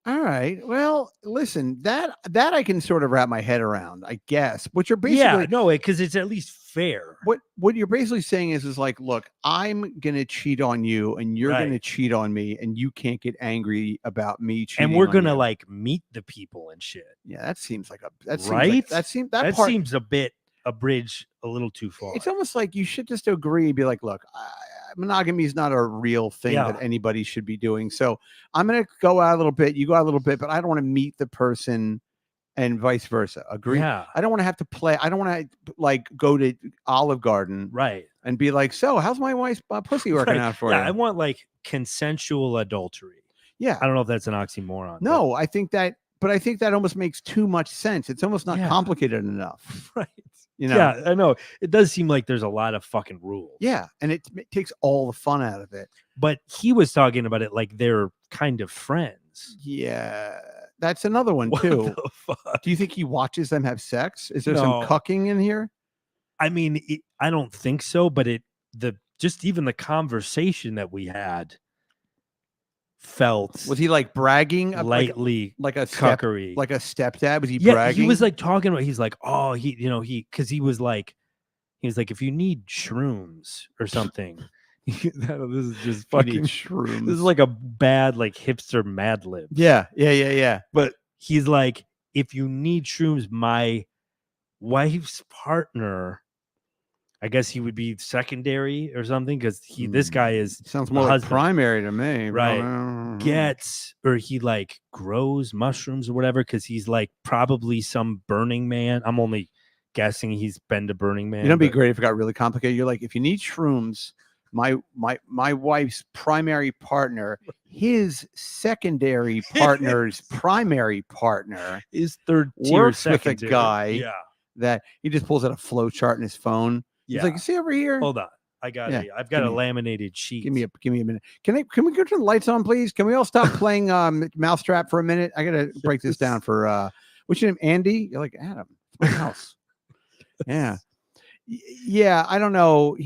S2: All right. Well, listen, that I can sort of wrap my head around, I guess. What you're basically
S1: because it's at least fair.
S2: What you're basically saying is like, look, I'm gonna cheat on you, and you're gonna cheat on me, and you can't get angry about me cheating.
S1: And we're gonna like meet the people and shit.
S2: Yeah, that seems like
S1: that seems a bridge a little too far.
S2: It's almost like you should just agree and be like, look, monogamy is not a real thing that anybody should be doing. So I'm going to go out a little bit. You go out a little bit, but I don't want to meet the person and vice versa. Agree?
S1: Yeah.
S2: I don't want to have to play. I don't want to like go to Olive Garden and be like, so how's my wife's pussy working out for you?
S1: I want like consensual adultery.
S2: Yeah.
S1: I don't know if that's an oxymoron.
S2: No, I think that almost makes too much sense. It's almost not complicated enough.
S1: Right.
S2: Yeah,
S1: I know. It does seem like there's a lot of fucking rules.
S2: Yeah, and it takes all the fun out of it.
S1: But he was talking about it like they're kind of friends.
S2: Yeah, that's another one too. Do you think he watches them have sex? Is there some cucking in here?
S1: I mean, I don't think so. But just even the conversation that we had felt.
S2: Was he like bragging
S1: lightly,
S2: like a
S1: cuckery,
S2: like a stepdad? Was he bragging?
S1: He was like talking about. He's like, oh, because he was like, if you need shrooms or something, this is just fucking
S2: shrooms.
S1: This is like a bad like hipster Mad Lib.
S2: Yeah.
S1: But he's like, if you need shrooms, my wife's partner, I guess he would be secondary or something because this guy
S2: sounds more like primary to me,
S1: right? He like grows mushrooms or whatever because he's like probably some Burning Man. I'm only guessing he's been to Burning Man.
S2: It'd be great if it got really complicated. You're like, if you need shrooms, my wife's primary partner, his secondary partner's primary partner
S1: is third tier
S2: works with a guy that he just pulls out a flow chart in his phone. He's like, see over here.
S1: Hold on. I've got a laminated sheet.
S2: Give me a minute. Can we go turn the lights on, please? Can we all stop playing Mousetrap for a minute? I gotta break this down for what's your name? Andy? You're like, Adam. It's my house. Yeah. I don't know.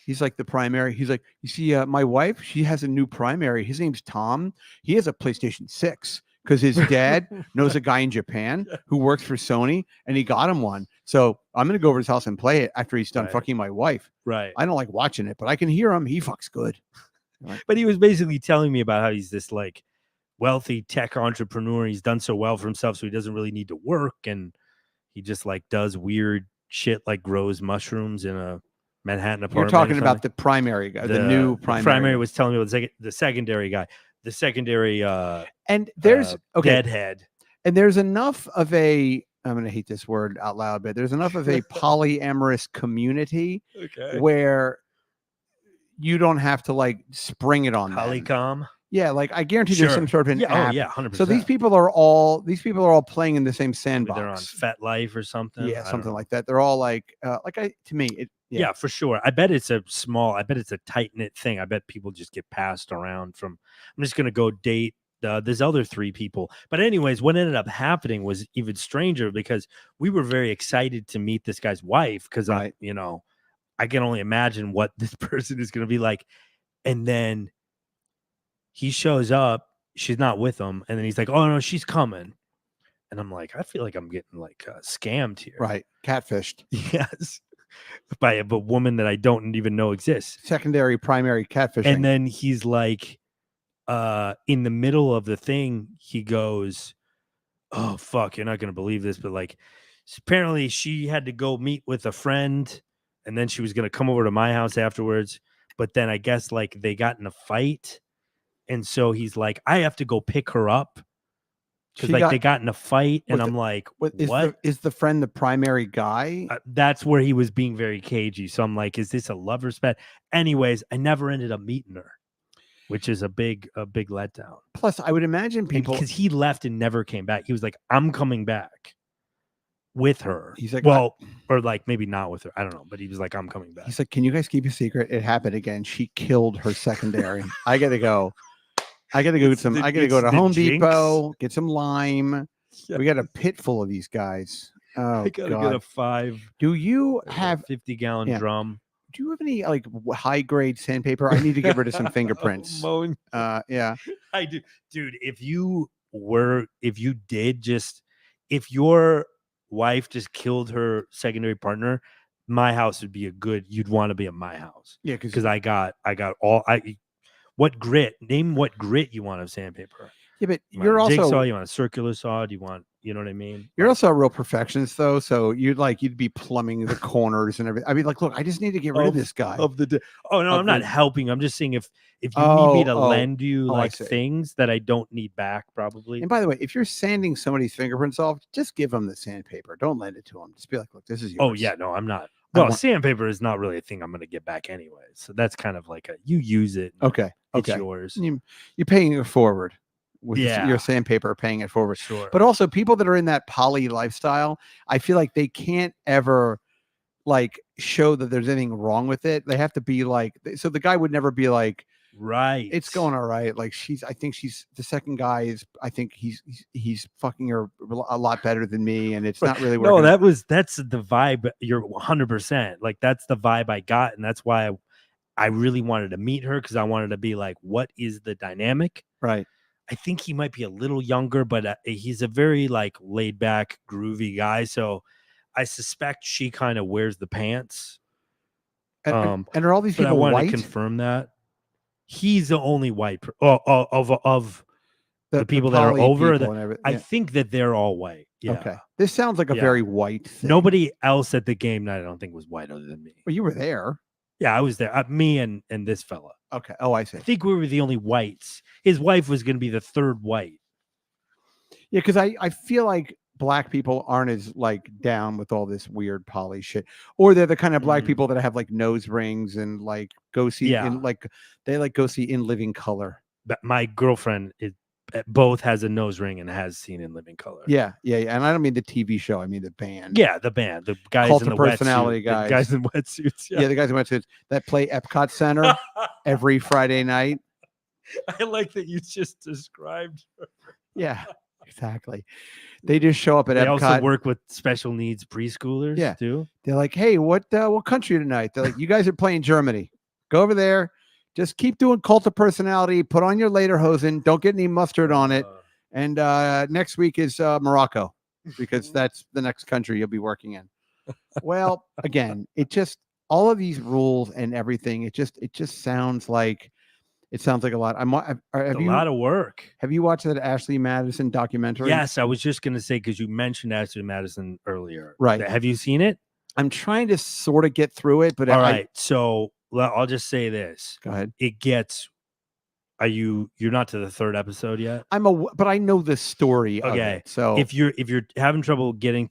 S2: He's like the primary. He's like, you see, my wife, she has a new primary. His name's Tom. He has a PlayStation 6. Because his dad knows a guy in Japan who works for Sony, and he got him one. So I'm going to go over to his house and play it after he's done fucking my wife.
S1: Right.
S2: I don't like watching it, but I can hear him. He fucks good.
S1: But he was basically telling me about how he's this like wealthy tech entrepreneur. He's done so well for himself, so he doesn't really need to work, and he just like does weird shit like grows mushrooms in a Manhattan apartment.
S2: You're talking about the primary guy, the new primary.
S1: The primary was telling me about the secondary guy. The secondary
S2: and there's
S1: deadhead.
S2: And there's enough of a, I'm going to hate this word out loud, but there's enough of a polyamorous community where you don't have to like spring it on
S1: Polycom.
S2: Them. Yeah, like I guarantee there's some sort of an app.
S1: 100%.
S2: So these people are all playing in the same sandbox.
S1: They're on FetLife or something.
S2: Yeah, something like that. They're all like to me,
S1: yeah, for sure. I bet it's a tight knit thing. I bet people just get passed around from. I'm just gonna go date there's other 3 people. But anyways, what ended up happening was even stranger because we were very excited to meet this guy's wife because I can only imagine what this person is gonna be like. And then he shows up, she's not with him, and then he's like, "Oh no, she's coming." And I'm like, I feel like I'm getting like scammed here.
S2: Right. Catfished.
S1: Yes. By a woman that I don't even know exists.
S2: Secondary, primary catfishing.
S1: And then he's like, in the middle of the thing, he goes, "Oh fuck, you're not gonna believe this, but like, apparently she had to go meet with a friend, and then she was gonna come over to my house afterwards. But then I guess like they got in a fight, and so he's like, I have to go pick her up." Because they got in a fight, and I'm like, what?
S2: Is the friend the primary guy?
S1: That's where he was being very cagey. So I'm like, is this a lover's bet? Anyways, I never ended up meeting her, which is a big letdown.
S2: Plus, I would imagine people,
S1: because he left and never came back. He was like, I'm coming back. with her.
S2: He's like,
S1: well, or like maybe not with her. I don't know. But he was like, I'm coming back.
S2: He's like, can you guys keep a secret? It happened again. She killed her secondary. I gotta go. I gotta go get some. I gotta go to Home Depot, get some lime. Yeah. We got a pit full of these guys. Oh,
S1: I gotta get a 5.
S2: Do you have
S1: 50-gallon drum?
S2: Do you have any like high grade sandpaper? I need to get rid of some fingerprints. Yeah,
S1: I do, dude. If your wife just killed her secondary partner, my house would be you'd want to be at my house.
S2: Yeah,
S1: because I got what grit? Name what grit you want of sandpaper.
S2: Yeah, but you're also
S1: jigsaw. You want a circular saw? Do you want? You know what I mean?
S2: You're also a real perfectionist, though. So you'd be plumbing the corners and everything. I mean, like, look, I just need to get rid of this guy.
S1: I'm not helping. I'm just saying if you need me to lend you things that I don't need back, probably.
S2: And by the way, if you're sanding somebody's fingerprints off, just give them the sandpaper. Don't lend it to them. Just be like, look, this is yours.
S1: Oh yeah, no, I'm not. Well, sandpaper is not really a thing I'm going to get back anyway. So that's kind of like you use it.
S2: Okay.
S1: It's yours.
S2: You're paying it forward. With your sandpaper, paying it forward.
S1: Sure.
S2: But also people that are in that poly lifestyle, I feel like they can't ever like show that there's anything wrong with it. They have to be like, so the guy would never be like,
S1: right,
S2: it's going all right. Like I think the second guy is, I think he's fucking her a lot better than me. And it's not really working.
S1: No, that's the vibe. You're 100%. Like that's the vibe I got. And that's why I really wanted to meet her. Cause I wanted to be like, what is the dynamic?
S2: Right.
S1: I think he might be a little younger, but he's a very like laid back, groovy guy. So I suspect she kind of wears the pants.
S2: And are all these people white?
S1: I want to confirm that he's the only white of the people that are over. I think that they're all white. Yeah.
S2: Okay. This sounds like a very white thing.
S1: Nobody else at the game night, I don't think, was white other than me.
S2: Well, you were there.
S1: Yeah, I was there. Me and this fella.
S2: Okay. Oh, I see.
S1: I think we were the only whites. His wife was going to be the third white.
S2: Yeah, because I feel like black people aren't as like down with all this weird poly shit, or they're the kind of black people that have like nose rings and like go see go see In Living Color.
S1: But my girlfriend both has a nose ring and has seen In Living Color.
S2: Yeah. And I don't mean the TV show. I mean the band.
S1: Yeah, the band. The guys
S2: Cult
S1: in the
S2: personality
S1: wetsuit.
S2: Guys.
S1: The guys in wetsuits.
S2: Yeah, the guys in wetsuits that play Epcot Center every Friday night.
S1: I like that you just described her.
S2: Yeah, exactly. They just show up at Epcot.
S1: They also work with special needs preschoolers too.
S2: They're like, hey, what country tonight? They're like, you guys are playing Germany. Go over there. Just keep doing Cult of Personality. Put on your lederhosen. Don't get any mustard on it. And next week is Morocco, because that's the next country you'll be working in. Well, again, all of these rules and everything. It just sounds like a lot. A lot
S1: of work.
S2: Have you watched that Ashley Madison documentary?
S1: Yes, I was just going to say, because you mentioned Ashley Madison earlier.
S2: Right.
S1: Have you seen it?
S2: I'm trying to sort of get through it, but
S1: all right. So I'll just say this.
S2: Go ahead.
S1: You're not to the third episode yet?
S2: But I know the story.
S1: Okay.
S2: Of it, so
S1: if you're having trouble getting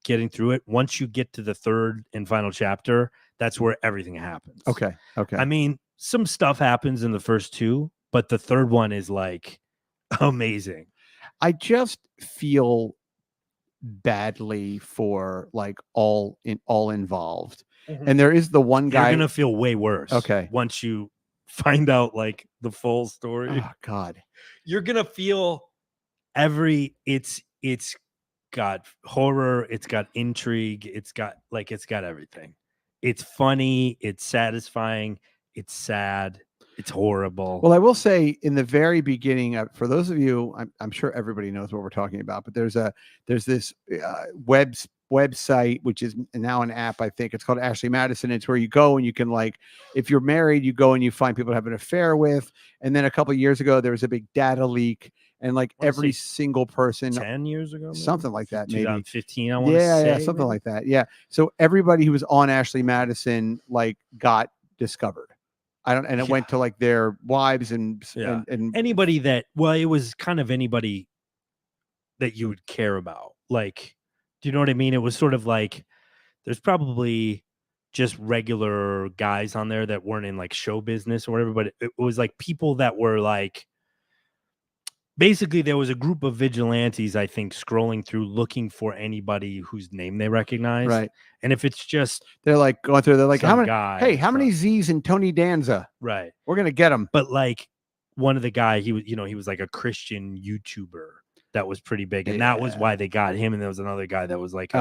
S1: through it, once you get to the third and final chapter, that's where everything happens.
S2: Okay.
S1: I mean, some stuff happens in the first two, but the third one is like amazing.
S2: I just feel badly for like all involved. Mm-hmm. And there is the one guy.
S1: You're gonna feel way worse.
S2: Okay.
S1: Once you find out like the full story.
S2: Oh God.
S1: You're gonna feel it's got horror, it's got intrigue, it's got everything. It's funny, it's satisfying, it's sad, it's horrible.
S2: Well, I will say in the very beginning, for those of you, I'm sure everybody knows what we're talking about, but there's this website, which is now an app. I think it's called Ashley Madison. It's where you go and you can, like, if you're married, you go and you find people to have an affair with. And then a couple of years ago, there was a big data leak, and like every single person,
S1: 10 years ago, maybe?
S2: Something like that, maybe
S1: 2015. I want to say,
S2: yeah, something like that. Yeah. So everybody who was on Ashley Madison like got discovered. It went to like their wives and
S1: anybody that, well, it was kind of anybody that you would care about. Like, do you know what I mean? It was sort of like, there's probably just regular guys on there that weren't in like show business or whatever, but it was like people that were like basically there was a group of vigilantes, I think, scrolling through looking for anybody whose name they recognize.
S2: Right.
S1: And if it's just
S2: they're like going through, they're like, how many
S1: how
S2: many Z's in Tony Danza?
S1: Right.
S2: We're gonna get him.
S1: But like one of the guy, he was like a Christian YouTuber that was pretty big, and that was why they got him. And there was another guy that was like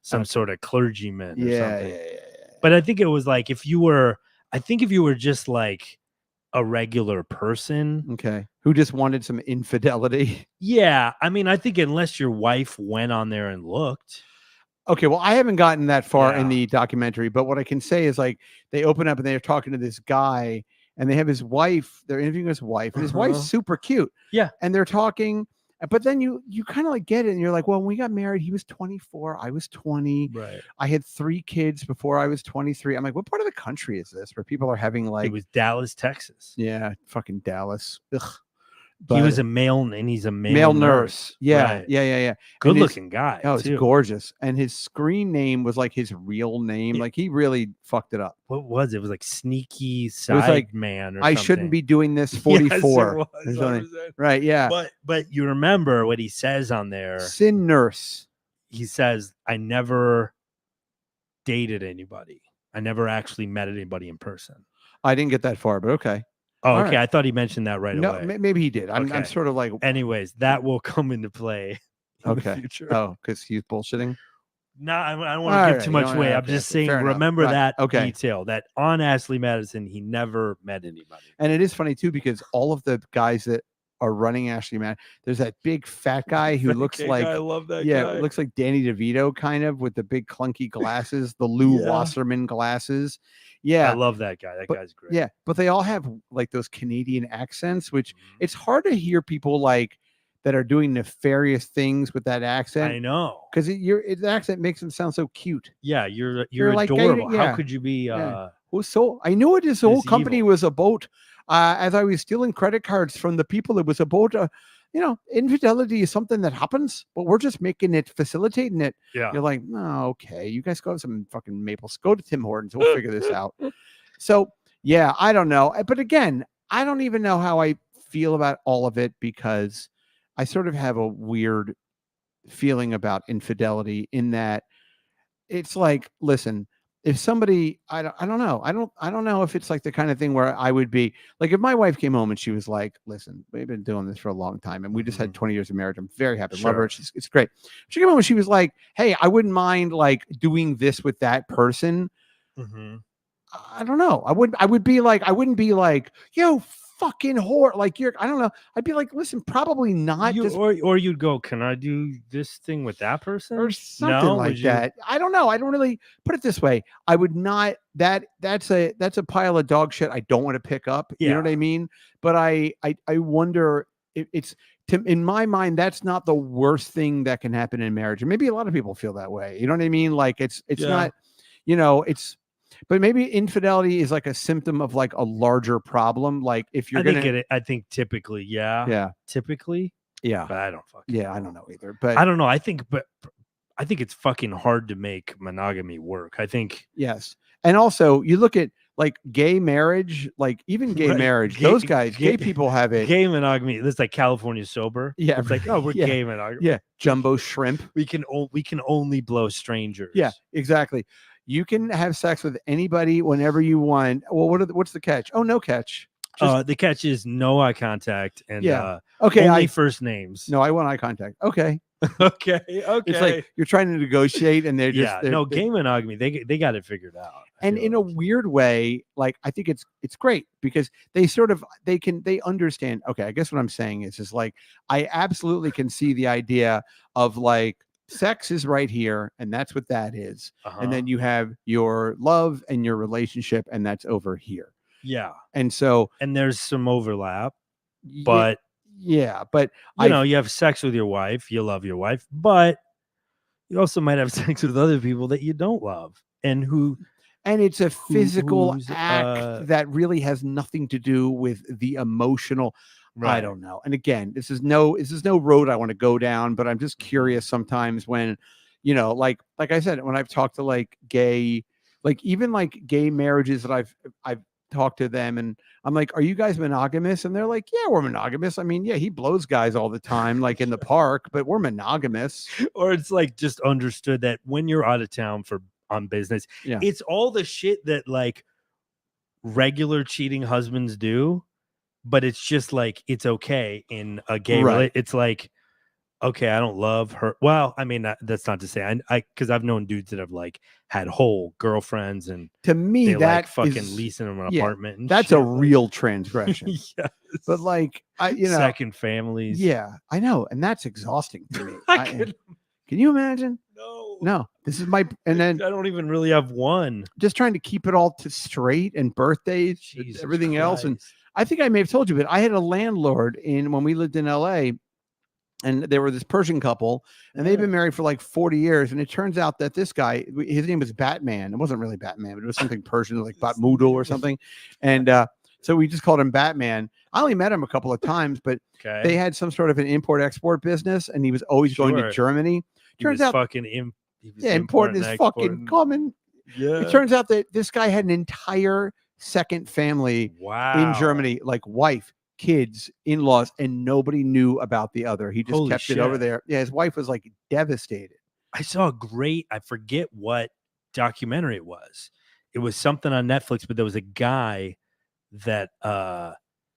S1: some sort of clergyman or something.
S2: Yeah.
S1: But I think it was like if you were just like a regular person,
S2: who just wanted some infidelity.
S1: Yeah, I mean, I think unless your wife went on there and looked.
S2: Okay, well, I haven't gotten that far in the documentary, but what I can say is like they open up and they're talking to this guy, and they have his wife. They're interviewing his wife, and his wife's super cute.
S1: Yeah,
S2: and they're talking. But then you kind of like get it, and you're like, well, when we got married, he was 24, I was 20.
S1: Right.
S2: I had 3 kids before I was 23. I'm like, what part of the country is this where people are having like?
S1: It was Dallas, Texas.
S2: Yeah, fucking Dallas. Ugh.
S1: But he was a male, and he's a male
S2: nurse. Yeah,
S1: right.
S2: yeah.
S1: Good looking guy.
S2: Oh, it's gorgeous. And his screen name was like his real name. Like he really fucked it up.
S1: What was it? It was like Sneaky Side Man. Or
S2: I shouldn't be doing this. 44.
S1: Yes,
S2: right? Yeah.
S1: But you remember what he says on there?
S2: Sin nurse.
S1: He says, "I never dated anybody. I never actually met anybody in person."
S2: I didn't get that far, but okay.
S1: Oh, okay. Right. I thought he mentioned that right away.
S2: No, maybe he did. I'm sort of like.
S1: Anyways, that will come into play in the future.
S2: Oh, because he's bullshitting.
S1: No, I don't want to give too much away. I'm just saying, remember that detail that on Ashley Madison, he never met anybody.
S2: And it is funny too, because all of the guys that are running Ashley Madison, there's that big fat guy who looks like,
S1: I love that guy.
S2: Looks like Danny DeVito kind of with the big clunky glasses, the Lou Wasserman glasses. Yeah,
S1: I love that guy. That guy's great.
S2: Yeah, but they all have like those Canadian accents, which it's hard to hear people like that are doing nefarious things with that accent.
S1: I know,
S2: because the accent makes them sound so cute.
S1: Yeah, you're like, adorable. How could you be?
S2: So I knew it. This whole company
S1: evil.
S2: Was about. As I was stealing credit cards from the people, it was about. Infidelity is something that happens, but we're just facilitating it.
S1: Yeah.
S2: You're like, no, okay, you guys go have some fucking maples. Go to Tim Hortons. We'll figure this out. So, yeah, I don't know. But again, I don't even know how I feel about all of it because I sort of have a weird feeling about infidelity in that it's like, listen, if somebody, I don't know. I don't know if it's like the kind of thing where I would be like, if my wife came home and she was like, listen, we've been doing this for a long time and we just had 20 years of marriage. I'm very happy. Love her. It's great. She came home and she was like, hey, I wouldn't mind like doing this with that person. I don't know. I wouldn't be like, yo, fucking whore. Like I don't know. I'd be like, listen, probably not.
S1: Or you'd go, can I do this thing with that person?
S2: Or something like that. I don't know. I don't really put it this way. I would not, that's a pile of dog shit I don't want to pick up. You know what I mean? But I wonder if it's, in my mind, that's not the worst thing that can happen in marriage. And maybe a lot of people feel that way. You know what I mean? Like it's not, but maybe infidelity is like a symptom of like a larger problem. Like if you're
S1: I think typically, typically, but I don't
S2: I don't know either. But
S1: I don't know. I think it's fucking hard to make monogamy work. I think
S2: yes, and also you look at like gay marriage, like even gay marriage. Those guys, gay people have it.
S1: Gay monogamy. It's like California sober.
S2: Yeah,
S1: it's like we're gay monogamy.
S2: Yeah, jumbo shrimp.
S1: We can only blow strangers.
S2: Yeah, exactly. You can have sex with anybody whenever you want. Well, what's the catch? Oh, no catch.
S1: The catch is no eye contact and
S2: okay,
S1: only first names.
S2: No, I want eye contact. Okay.
S1: Okay.
S2: It's like you're trying to negotiate and they're just
S1: gay monogamy. They got it figured out.
S2: And in a weird way, like I think it's great because they understand. Okay, I guess what I'm saying is like I absolutely can see the idea of like sex is right here and that's what that is. And then you have your love and your relationship and that's over here.
S1: Yeah.
S2: And so
S1: there's some overlap, but
S2: but
S1: you have sex with your wife, you love your wife, but you also might have sex with other people that you don't love and
S2: it's a physical act that really has nothing to do with the emotional. Right. I don't know. And again, this is no road I want to go down, but I'm just curious sometimes when, like I said, when I've talked to like gay, like even like gay marriages that I've talk to them, and I'm like, "Are you guys monogamous?" And they're like, "Yeah, we're monogamous. I mean, yeah, he blows guys all the time, like in the park, but we're monogamous."
S1: Or it's like just understood that when you're out of town on business, it's all the shit that like regular cheating husbands do, but it's just like it's okay in a gay it's like, okay, I don't love her. Well, I mean, that's not to say I because I've known dudes that have like had whole girlfriends, and
S2: to me
S1: they
S2: that
S1: like fucking leasing them an apartment. And
S2: that's
S1: shit.
S2: a real transgression.
S1: Yes.
S2: But like
S1: second families.
S2: Yeah, I know, and that's exhausting to me. Can you imagine? No. This is my, and then
S1: I don't even really have one.
S2: Just trying to keep it all to straight, and birthdays, everything else. And I think I may have told you, but I had a landlord when we lived in LA, and they were this Persian couple, and they've been married for like 40 years. And it turns out that this guy, his name was Batman. It wasn't really Batman, but it was something Persian, like Batmudo or something. And so we just called him Batman. I only met him a couple of times, but they had some sort of an import-export business, and he was always going to Germany. Turns out import is fucking common. Yeah. It turns out that this guy had an entire second family in Germany, like wife, kids, in-laws, and nobody knew about the other. He just kept it over there. Yeah, his wife was like devastated.
S1: I saw I forget what documentary it was. It was something on Netflix, but there was a guy that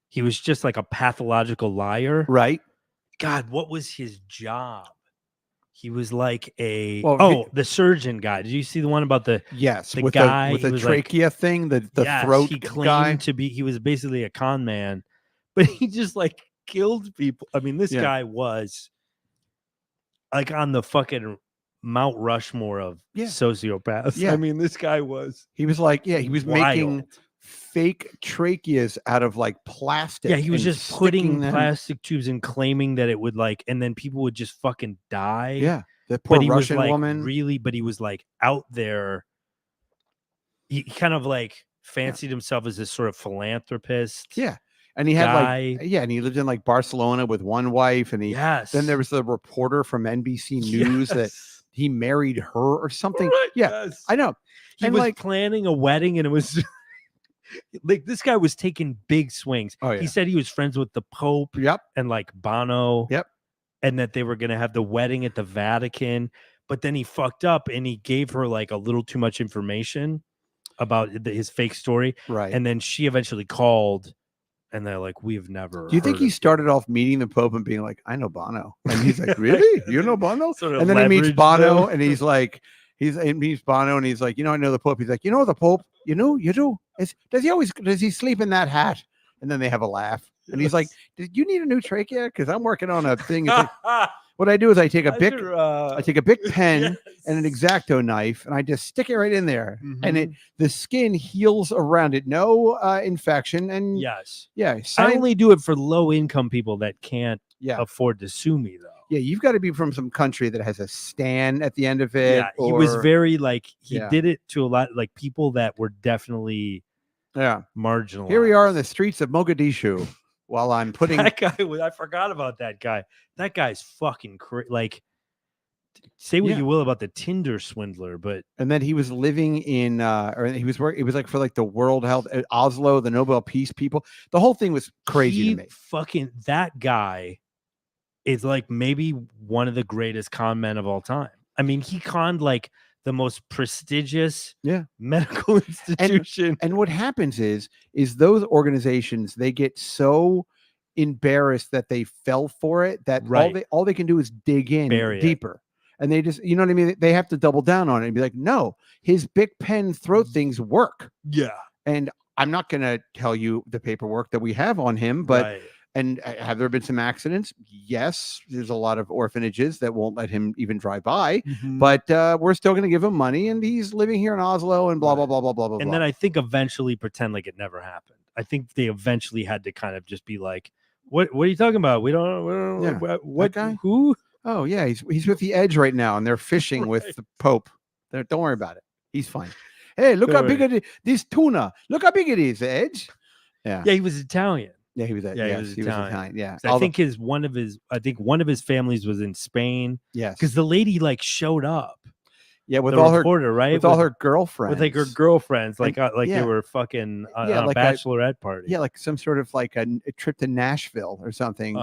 S1: he was just like a pathological liar.
S2: Right.
S1: God, what was his job? He was like the surgeon guy. Did you see the one about the guy
S2: with the trachea thing, the throat
S1: he claimed
S2: guy?
S1: to be, he was basically a con man, but he just like killed people. I mean, this guy was like on the fucking Mount Rushmore of sociopaths.
S2: Yeah.
S1: I mean, this guy
S2: he was like, he was making fake tracheas out of like plastic.
S1: Yeah, he was just putting plastic tubes and claiming that it would like, and then people would just fucking die.
S2: Yeah, the poor Russian woman.
S1: Really, but he was like out there. He kind of like fancied himself as this sort of philanthropist.
S2: Yeah, and he had and he lived in like Barcelona with one wife, and then there was the reporter from NBC News that he married her or something. Right, yes. I know.
S1: He was like planning a wedding, and it was. Like this guy was taking big swings. Oh, yeah. He said he was friends with the Pope.
S2: Yep.
S1: And like Bono.
S2: Yep.
S1: And that they were going to have the wedding at the Vatican. But then he fucked up and he gave her like a little too much information about his fake story.
S2: Right.
S1: And then she eventually called and they're like, we've never.
S2: Do you think he started off meeting the Pope and being like, I know Bono? And he's like, really? You know Bono? And then he meets Bono and he's like, he meets Bono and he's like, I know the Pope. He's like, you know the Pope? You do? Does he sleep in that hat? And then they have a laugh. And he's like, "Did you need a new trachea? Because I'm working on a thing." Like, what I do is I take a big pen and an X-Acto knife, and I just stick it right in there, and the skin heals around it, no infection. And
S1: I only do it for low income people that can't afford to sue me, though.
S2: Yeah, you've got to be from some country that has a Stan at the end of it.
S1: Yeah, he was very like he did it to a lot like people that were definitely marginalized.
S2: Here we are on the streets of Mogadishu while I'm putting
S1: that guy. I forgot about that guy. That guy's fucking crazy. Like, say what you will about the Tinder swindler, but
S2: and then he was living in or he was working. It was like for like the World Health at Oslo, the Nobel Peace people. The whole thing was crazy to me.
S1: Fucking that guy. Is like maybe one of the greatest con men of all time. I mean, he conned like the most prestigious medical institution.
S2: And what happens is those organizations, they get so embarrassed that they fell for it that all they can do is dig in deeper. And they just, you know what I mean? They have to double down on it and be like, no, his big pen throat things work.
S1: Yeah.
S2: And I'm not going to tell you the paperwork that we have on him, but and have there been some accidents? Yes, there's a lot of orphanages that won't let him even drive by, but we're still going to give him money, and he's living here in Oslo, and blah blah blah blah blah blah.
S1: And then I think eventually pretend like it never happened. I think they eventually had to kind of just be like, "What are you talking about? We don't what
S2: guy?
S1: Who?
S2: Oh yeah, he's with the Edge right now, and they're fishing with the Pope. Don't worry about it. He's fine. Hey, look how big it is. This tuna. Look how big it is, the Edge.
S1: Yeah, he was Italian.
S2: Yeah, he was that. Yeah, he was Italian. Yeah,
S1: I think one of his families was in Spain.
S2: Yes,
S1: because the lady like showed up.
S2: Yeah, with
S1: the
S2: all
S1: reporter, right?
S2: with all her girlfriends,
S1: with like her girlfriends, like
S2: And-
S1: like
S2: yeah.
S1: they were fucking on
S2: Yeah,
S1: a
S2: like
S1: bachelorette party.
S2: Yeah, like some sort of like a trip to Nashville or something.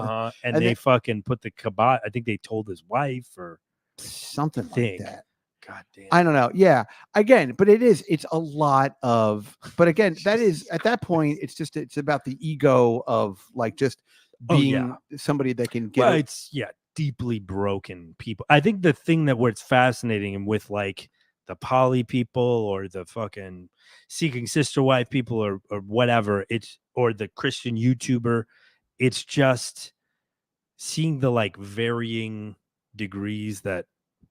S1: And they fucking put the kibosh. I think they told his wife or
S2: something like that.
S1: God damn.
S2: I don't know. Yeah. Again, but it's a lot of, but again, that is at that point, it's about the ego of like just being somebody that can get.
S1: Well, it's deeply broken people. I think the thing where it's fascinating and with like the poly people or the fucking seeking sister wife people or whatever, or the Christian YouTuber, it's just seeing the like varying degrees that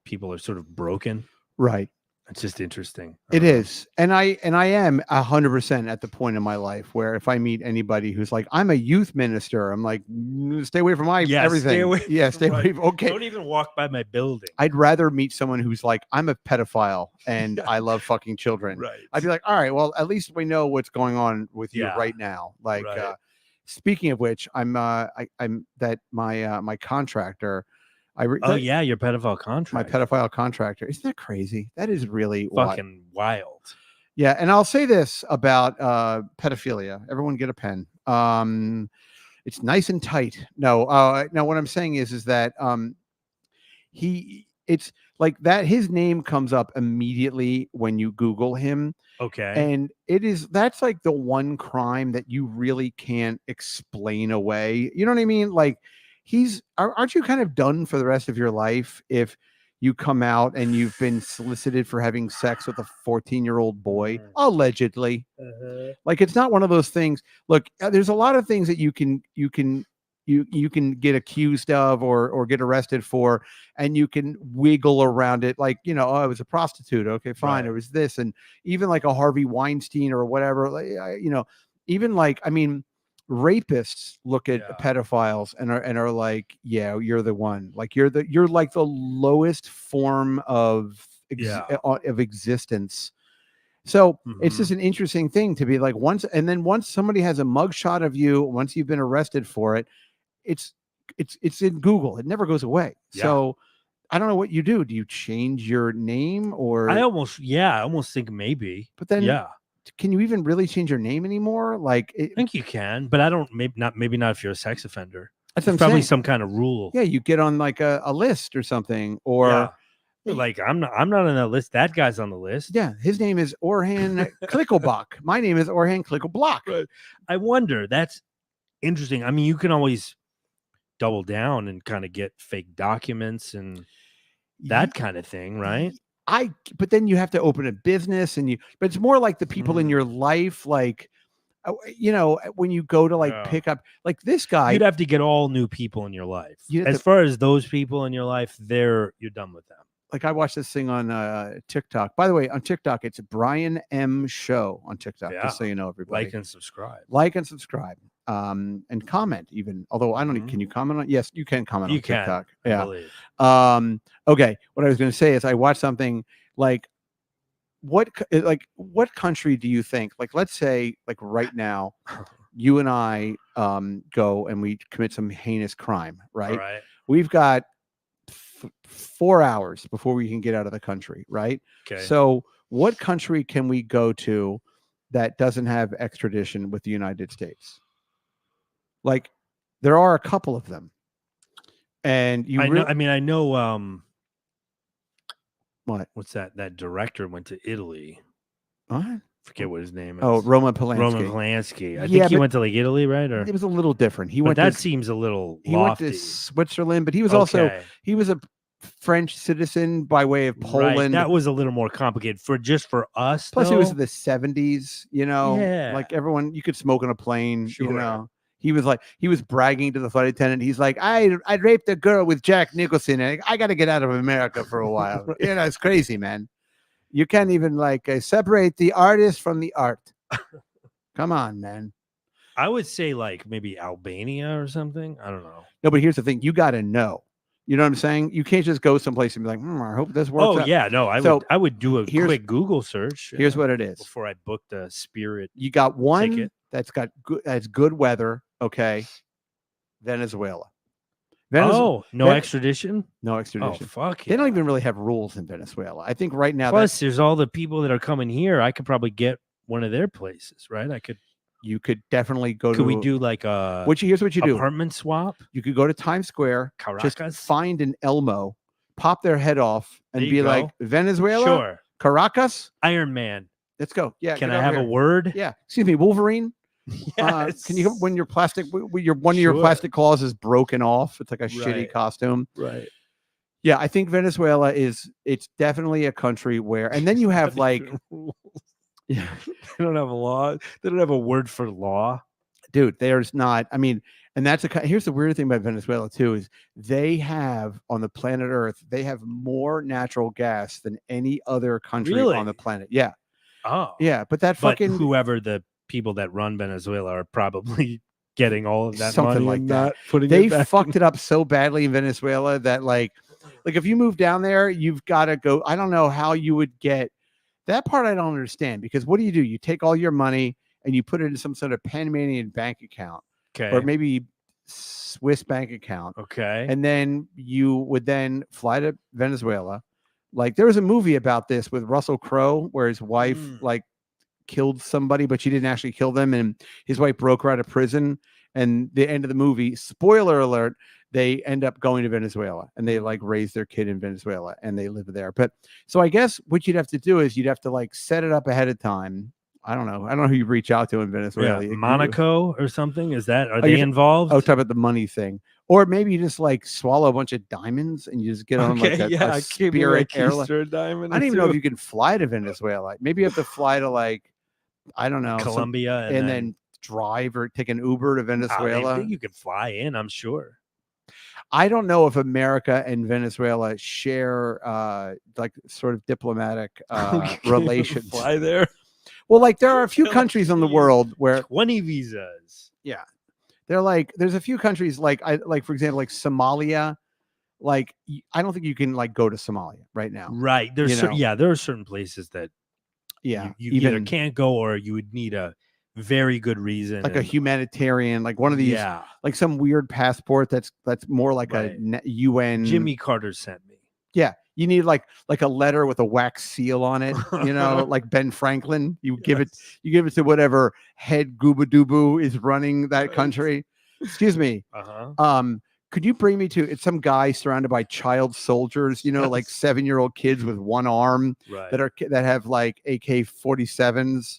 S1: people are sort of broken.
S2: Right.
S1: It's just interesting.
S2: It is. And I am 100% at the point in my life where if I meet anybody who's like, I'm a youth minister, I'm like, stay away from my everything.
S1: Stay away.
S2: Stay away. Okay.
S1: Don't even walk by my building.
S2: I'd rather meet someone who's like, I'm a pedophile and I love fucking children.
S1: Right.
S2: I'd be like, all right, well, at least we know what's going on with you right now. Like, speaking of which, I'm my contractor.
S1: Your pedophile contractor.
S2: My pedophile contractor. Isn't that crazy? That is really
S1: fucking wild.
S2: Yeah, and I'll say this about pedophilia. Everyone get a pen. It's nice and tight. No, what I'm saying is that it's like that his name comes up immediately when you Google him.
S1: Okay.
S2: And that's like the one crime that you really can't explain away. You know what I mean? Like aren't you kind of done for the rest of your life if you come out and you've been solicited for having sex with a 14-year-old boy, allegedly? Like, it's not one of those things. Look, there's a lot of things that you can get accused of or get arrested for, and you can wiggle around it. Like, I was a prostitute. Okay, fine. It was this. And even like a Harvey Weinstein or whatever, even like, I mean, rapists look at pedophiles and are like, yeah, you're the one. Like you're like the lowest form of existence. So it's just an interesting thing to be like once somebody has a mugshot of you, once you've been arrested for it, it's in Google. It never goes away. Yeah. So I don't know what you do. Do you change your name or?
S1: I almost think maybe.
S2: But then can you even really change your name anymore? Like,
S1: I think you can, but I don't. Maybe not if you're a sex offender.
S2: That's
S1: probably some kind of rule.
S2: Yeah, you get on like a list or something, or
S1: like I'm not on that list. That guy's on the list.
S2: Yeah, his name is Orhan Klickelbach. My name is Orhan Klickelbach.
S1: Right. I wonder. That's interesting. I mean, you can always double down and kind of get fake documents and that kind of thing, right?
S2: But then you have to open a business but it's more like the people in your life, like, when you go to like pick up like this guy,
S1: you'd have to get all new people in your life. As far as those people in your life, you're done with them.
S2: Like, I watched this thing on TikTok. By the way, on TikTok, it's Brian M. Show on TikTok, just so you know, everybody.
S1: Like and subscribe.
S2: And comment even. Although I don't know, can you comment on? Yes, you can comment on TikTok.
S1: Yeah.
S2: Okay. What I was going to say is I watched something like what country do you think, like, let's say like right now, you and I go and we commit some heinous crime, right?
S1: Right.
S2: We've got 4 hours before we can get out of the country, right?
S1: Okay.
S2: So what country can we go to that doesn't have extradition with the United States? Like, there are a couple of them. And I
S1: know what's that? That director went to Italy.
S2: What?
S1: Forget what his name is.
S2: Oh, Roman Polanski.
S1: I think he went to like Italy, right? Or
S2: it was a little different.
S1: Seems a little lofty.
S2: He went to Switzerland, but he was he was a French citizen by way of Poland.
S1: Right. That was a little more complicated for us.
S2: Plus, it was the 70s, like everyone, you could smoke on a plane, He was bragging to the flight attendant. He's like, I raped a girl with Jack Nicholson. And I got to get out of America for a while. It's crazy, man. You can't even separate the artist from the art. Come on, man.
S1: I would say like maybe Albania or something. I don't know.
S2: No, but here's the thing. You got to know. You know what I'm saying? You can't just go someplace and be like, I hope this works out.
S1: Yeah. No, I would do a quick Google search.
S2: Here's what it is.
S1: Before I booked a Spirit
S2: You got one
S1: ticket.
S2: that's good weather. Okay. Venezuela.
S1: No extradition?
S2: No extradition.
S1: Oh, fuck
S2: They don't even really have rules in Venezuela. I think right now.
S1: Plus, there's all the people that are coming here. I could probably get one of their places, right?
S2: You could definitely go to.
S1: Could we do like a
S2: here's what you do.
S1: Apartment swap?
S2: You could go to Times Square,
S1: Caracas?
S2: just find an Elmo, pop their head off, and be like, Venezuela?
S1: Sure.
S2: Caracas?
S1: Iron Man.
S2: Let's go. Yeah.
S1: Can I have a word?
S2: Yeah. Excuse me, Wolverine?
S1: Yes.
S2: Can you, when your plastic, one of your plastic claws is broken off, it's like a shitty costume.
S1: Right.
S2: Yeah, I think Venezuela it's definitely a country where, and then you have like,
S1: yeah, they don't have a law. They don't have a word for law.
S2: Dude, there's not, I mean, and here's the weird thing about Venezuela too, is they have on the planet Earth, they have more natural gas than any other country on the planet. Yeah.
S1: Oh.
S2: Yeah, but
S1: whoever the people that run Venezuela are probably getting all of that
S2: something
S1: money
S2: like that.
S1: They
S2: fucked it up so badly in Venezuela that like if you move down there, you've got to go. I don't know how you would get that part. I don't understand, because what do? You take all your money and you put it in some sort of Panamanian bank account, or maybe Swiss bank account.
S1: Okay.
S2: And then you would then fly to Venezuela. Like there was a movie about this with Russell Crowe where his wife like killed somebody, but she didn't actually kill them, and his wife broke her out of prison. And the end of the movie, spoiler alert, they end up going to Venezuela and they like raise their kid in Venezuela and they live there. But so I guess what you'd have to do is you'd have to like set it up ahead of time. I don't know who you reach out to in Venezuela.
S1: Yeah, Monaco or something. Are they involved?
S2: Oh, talk about the money thing. Or maybe you just like swallow a bunch of diamonds and you just get on like a Spirit airline.
S1: Diamond
S2: I don't even know if you can fly to Venezuela. Maybe you have to fly to like, I don't know,
S1: Colombia,
S2: and then drive or take an Uber to Venezuela.
S1: I think you could fly in, I'm sure.
S2: I don't know if America and Venezuela share like sort of diplomatic relations.
S1: Fly there.
S2: Well, like there are a few countries in the world where
S1: 20 visas.
S2: Yeah. There's a few countries like for example, like Somalia. Like I don't think you can like go to Somalia right now.
S1: Right. There are certain places that you either can't go or you would need a very good reason,
S2: like a humanitarian, like one of these, like some weird passport that's more like a UN.
S1: Jimmy Carter sent me.
S2: Yeah, you need like a letter with a wax seal on it, like Ben Franklin. You give it to whatever head gooba doobu is running that country. Excuse me. Could you bring me to? It's some guy surrounded by child soldiers, like 7-year-old kids with one arm that have like AK-47s.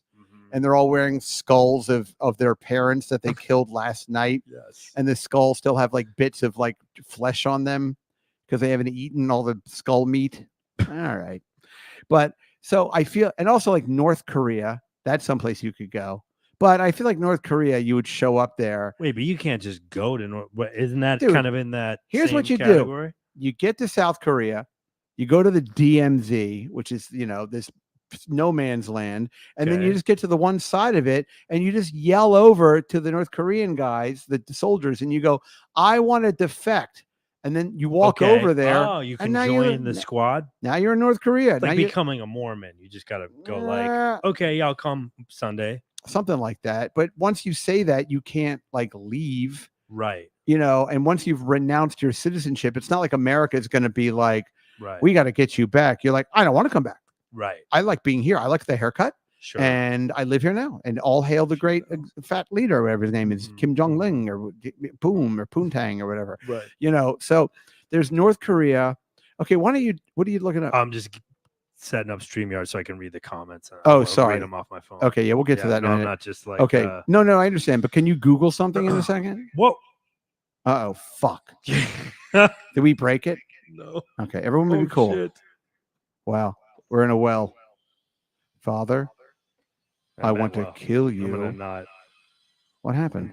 S2: And they're all wearing skulls of their parents that they killed last night.
S1: Yes.
S2: And the skulls still have like bits of like flesh on them because they haven't eaten all the skull meat. All right. But so I feel, and also like North Korea, that's someplace you could go. But I feel like North Korea, you would show up there.
S1: Wait, but you can't just go to North. Isn't that kind of in that?
S2: Here's
S1: same
S2: what you
S1: category?
S2: do. You get to South Korea, you go to the DMZ, which is, this no man's land, and then you just get to the one side of it and you just yell over to the North Korean guys, the soldiers, and you go, I want to defect. And then you walk over there.
S1: Oh, you can join the squad.
S2: Now you're in North Korea.
S1: It's like becoming a Mormon. You just got to go like, okay, I'll come Sunday.
S2: Something like that. But once you say that, you can't like leave.
S1: Right.
S2: And once you've renounced your citizenship, it's not like America is going to be like, we got to get you back. You're like, I don't want to come back.
S1: Right.
S2: I like being here. I like the haircut.
S1: Sure.
S2: And I live here now. And all hail the great fat leader, or whatever his name is, Kim Jong-un or Boom or Poontang or whatever.
S1: Right.
S2: So there's North Korea. Okay, what are you looking at?
S1: I'm just setting up StreamYard so I can read the comments.
S2: Sorry.
S1: Read them off my phone.
S2: Okay, yeah, we'll get to that.
S1: No, I'm not just like.
S2: Okay. No, I understand. But can you Google something in a second?
S1: Whoa.
S2: Uh-oh, fuck. Did we break it?
S1: No.
S2: Okay, everyone will be cool.
S1: Shit.
S2: Wow. We're in a well. Father, I want to kill you.
S1: I'm gonna not.
S2: What happened?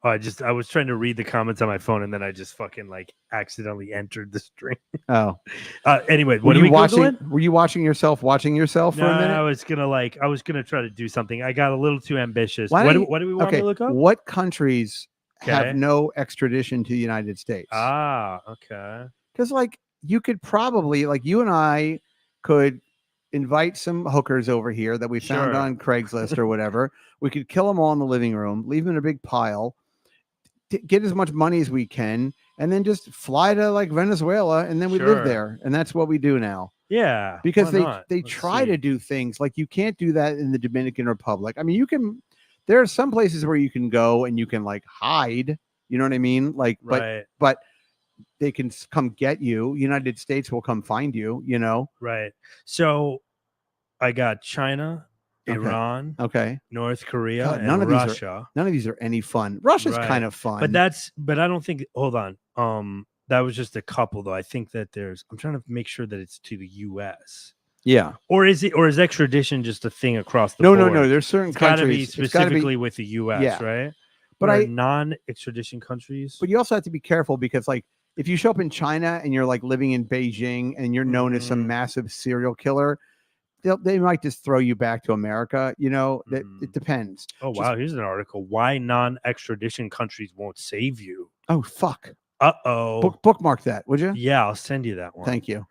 S1: I was trying to read the comments on my phone and then I just fucking like accidentally entered the stream.
S2: Oh.
S1: Anyway, what are we doing?
S2: Were you watching yourself for a minute?
S1: I was gonna try to do something. I got a little too ambitious. What do we want to look up?
S2: What countries have no extradition to the United States?
S1: Okay.
S2: Because like you could probably, like you and I could invite some hookers over here that we found on Craigslist or whatever. We could kill them all in the living room, leave them in a big pile, get as much money as we can, and then just fly to like Venezuela, and then we live there, and that's what we do now.
S1: Yeah,
S2: because they try to do things like you can't do that in the Dominican Republic. I mean, you can. There are some places where you can go and you can like hide. You know what I mean? Like, but they can come get you. United States will come find you. You know?
S1: Right. So I got China, Iran, North Korea,
S2: God,
S1: and Russia.
S2: None of these are any fun. Russia's kind of fun,
S1: but I don't think. Hold on. That was just a couple, though. I think that I'm trying to make sure that it's to the U.S.
S2: Yeah.
S1: Or is extradition just a thing across the board?
S2: No. There's certain countries.
S1: It's got to be specifically with the U.S., right? But non-extradition countries.
S2: But you also have to be careful because, like, if you show up in China and you're like living in Beijing and you're known as some massive serial killer, they might just throw you back to America. You know, it depends.
S1: Oh, wow. Here's an article. Why non-extradition countries won't save you.
S2: Oh, fuck.
S1: Uh-oh.
S2: Bookmark that, would you?
S1: Yeah, I'll send you that one.
S2: Thank you.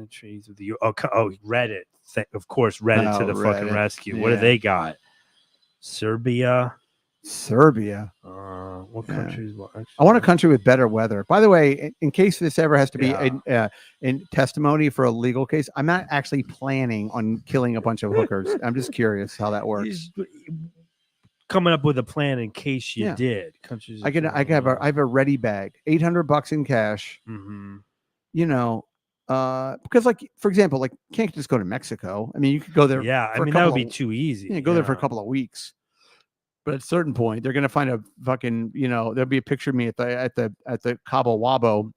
S1: Trees with you. Oh, Reddit. Of course, Reddit to the fucking rescue. Yeah. What do they got? Serbia. What countries?
S2: I want a country with better weather. By the way, in case this ever has to be in testimony for a legal case, I'm not actually planning on killing a bunch of hookers. I'm just curious how that works.
S1: Coming up with a plan in case you did. Countries.
S2: I have a ready bag, $800 in cash.
S1: Mm-hmm.
S2: You know, because like for example, like you can't just go to Mexico. I mean, you could go there.
S1: Yeah, I mean that would be too easy.
S2: Go there for a couple of weeks. But at a certain point, they're gonna find a fucking, there'll be a picture of me at the Cabo Wabo.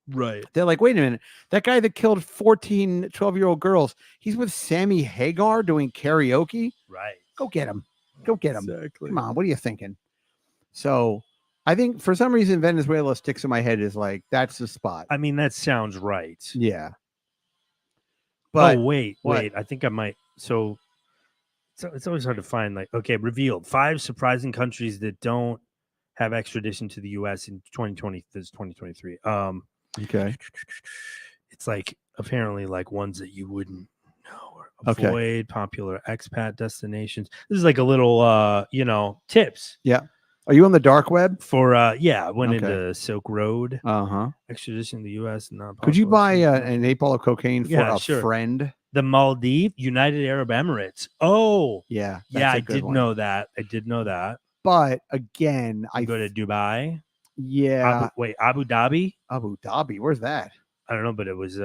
S1: Right.
S2: They're like, wait a minute, that guy that killed 14, 12-year-old girls, he's with Sammy Hagar doing karaoke.
S1: Right.
S2: Go get him.
S1: Exactly.
S2: Come on, what are you thinking? So I think for some reason Venezuela sticks in my head is like that's the spot.
S1: I mean, that sounds right.
S2: Yeah. But
S1: wait. I think I might. So it's always hard to find. Like, okay, revealed 5 surprising countries that don't have extradition to the U.S. in 2020. This is 2023.
S2: Okay.
S1: It's like apparently like ones that you wouldn't know or avoid popular expat destinations. This is like a little tips.
S2: Yeah. Are you on the dark web?
S1: For I went into Silk Road. Extradition to the U.S.
S2: Could you buy an 8-ball of cocaine for a friend?
S1: The Maldives, United Arab Emirates. Oh,
S2: yeah.
S1: I did know that.
S2: But again, I
S1: go to Dubai.
S2: Yeah.
S1: Abu Dhabi.
S2: Abu Dhabi. Where's that?
S1: I don't know, but it was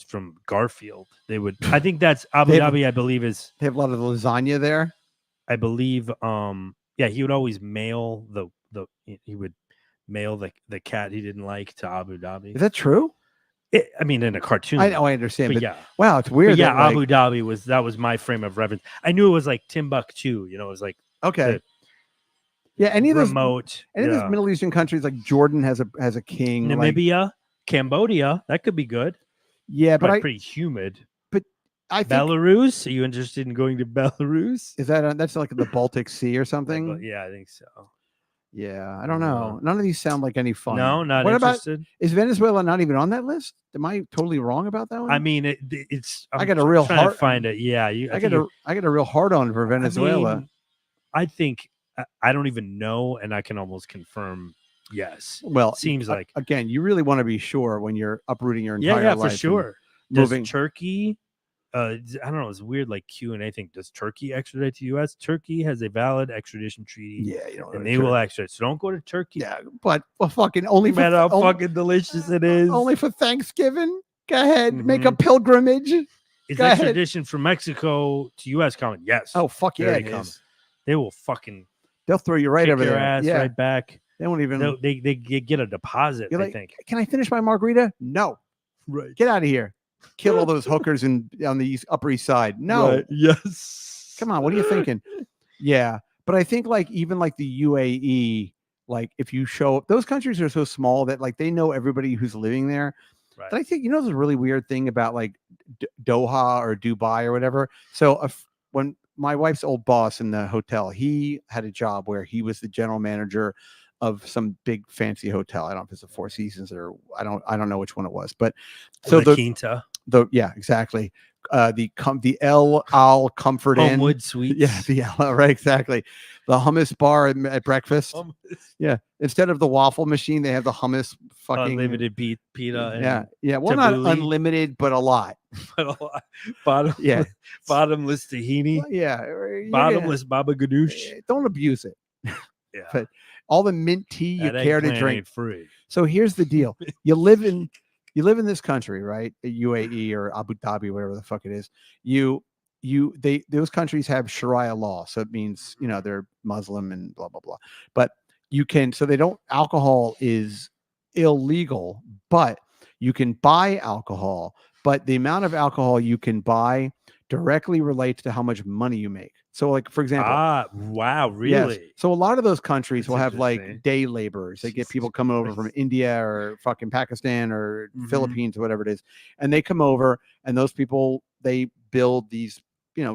S1: from Garfield. They would. I think that's Abu Dhabi. I believe is.
S2: They have a lot of lasagna there.
S1: I believe. Yeah, he would always mail the cat he didn't like to Abu Dhabi.
S2: Is that true?
S1: I mean, in a cartoon.
S2: I understand, but
S1: yeah.
S2: Wow, it's weird.
S1: Yeah, Abu Dhabi was my frame of reference. I knew it was like Timbuktu. It was like
S2: okay. Yeah, any of those
S1: remote,
S2: any of those Middle Eastern countries like Jordan has a king.
S1: Namibia, Cambodia, that could be good.
S2: Yeah, but
S1: pretty humid.
S2: But I think
S1: Belarus. Are you interested in going to Belarus?
S2: Is that's like the Baltic Sea or something?
S1: Yeah, I think so.
S2: Yeah, I don't know. None of these sound like any fun.
S1: No, not interested.
S2: Is Venezuela not even on that list? Am I totally wrong about that one?
S1: I mean, it's.
S2: I got a real
S1: hard to find it. Yeah,
S2: I got a real hard on for Venezuela.
S1: I think I don't even know, and I can almost confirm. Yes.
S2: Well,
S1: it seems like
S2: again, you really want to be sure when you're uprooting your entire life.
S1: For sure. Does Turkey? I don't know. It's weird, like Q&A thing. Does Turkey extradite to U.S.? Turkey has a valid extradition treaty.
S2: Yeah,
S1: and they will extradite. So don't go to Turkey.
S2: Yeah, but fucking only
S1: for how fucking delicious it is.
S2: Only for Thanksgiving. Go ahead, make a pilgrimage.
S1: Is extradition from Mexico to U.S. coming? Yes.
S2: Oh fuck yeah,
S1: it is. They will fucking.
S2: They'll throw you right over
S1: your
S2: there.
S1: Ass right back.
S2: They won't even.
S1: They get a deposit. I think.
S2: Can I finish my margarita? No.
S1: Right.
S2: Get out of here. Kill all those hookers on the Upper East Side. No.
S1: Right. Yes.
S2: Come on. What are you thinking? Yeah. But I think like even like the UAE, like if you show up, those countries are so small that like they know everybody who's living there.
S1: Right.
S2: But I think, there's a really weird thing about like Doha or Dubai or whatever. So when my wife's old boss in the hotel, he had a job where he was the general manager of some big fancy hotel. I don't know if it's a Four Seasons or I don't know which one it was, but so
S1: the Quinta.
S2: Exactly. The El Al Comfort Inn.
S1: Homewood Suites.
S2: Yeah, right, exactly. The hummus bar at breakfast.
S1: Hummus.
S2: Yeah, instead of the waffle machine, they have the hummus fucking
S1: unlimited pita. And
S2: yeah. Well, not unlimited, but a lot.
S1: Bottomless tahini.
S2: Well, yeah,
S1: bottomless baba ganoush.
S2: Don't abuse it.
S1: Yeah,
S2: but all the mint tea you care to drink
S1: ain't free.
S2: So here's the deal: you live in this country, right? UAE or Abu Dhabi, whatever the fuck it is. Those countries have Sharia law, so it means they're Muslim and blah blah blah. But alcohol is illegal, but you can buy alcohol. But the amount of alcohol you can buy directly relates to how much money you make. So, like, for example,
S1: wow, really?
S2: Yes. So a lot of those countries will have like day laborers. They get people coming over from India or fucking Pakistan or Philippines, or whatever it is, and they come over, and those people, they build these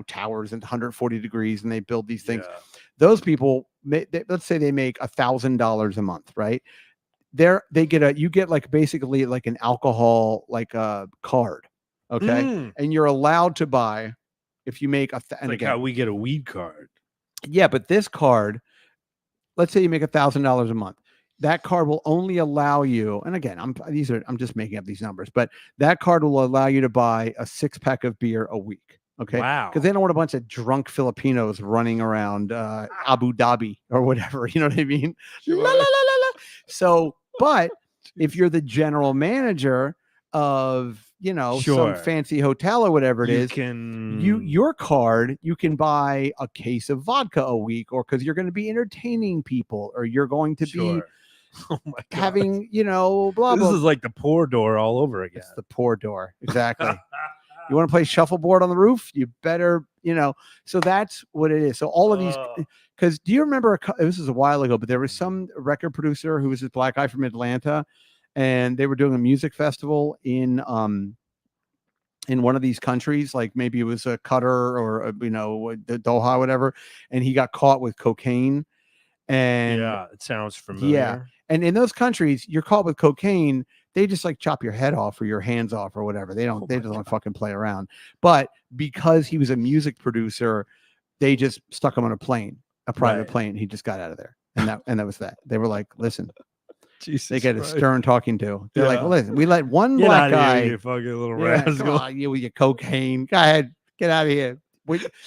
S2: towers at 140 degrees, and they build these things. Yeah. Those people, let's say they make $1,000 a month, right? You get like basically like an alcohol card, okay, and you're allowed to buy if you make
S1: how we get a weed card.
S2: Yeah, but this card, let's say you make $1,000 a month. That card will only allow you, and again, I'm just making up these numbers, but that card will allow you to buy a 6-pack of beer a week. Okay.
S1: Wow.
S2: Because they don't want a bunch of drunk Filipinos running around Abu Dhabi or whatever. You know what I mean? Sure. La, la, la, la, la. So, but if you're the general manager of some fancy hotel or whatever it is, your card, you can buy a case of vodka a week, or because you're going to be entertaining people, or you're going to be having blah blah.
S1: This is like the Pour Door all over again.
S2: It's the Pour Door, exactly. You want to play shuffleboard on the roof? You better, so that's what it is. So all of these, because do you remember, this was a while ago, but there was some record producer who was this black guy from Atlanta, and they were doing a music festival in one of these countries, like maybe it was a Qatar or the Doha, whatever, and he got caught with cocaine. And
S1: yeah, it sounds familiar.
S2: Yeah, and in those countries, you're caught with cocaine, they just like chop your head off or your hands off or whatever. They don't fucking play around. But because he was a music producer, they just stuck him on a private plane. He just got out of there, and that was that. They were like, listen.
S1: Jesus,
S2: they get a stern talking to. They're like, well, listen, we let one black guy,
S1: you fucking little rascal,
S2: you with your cocaine. Go ahead, get out of here.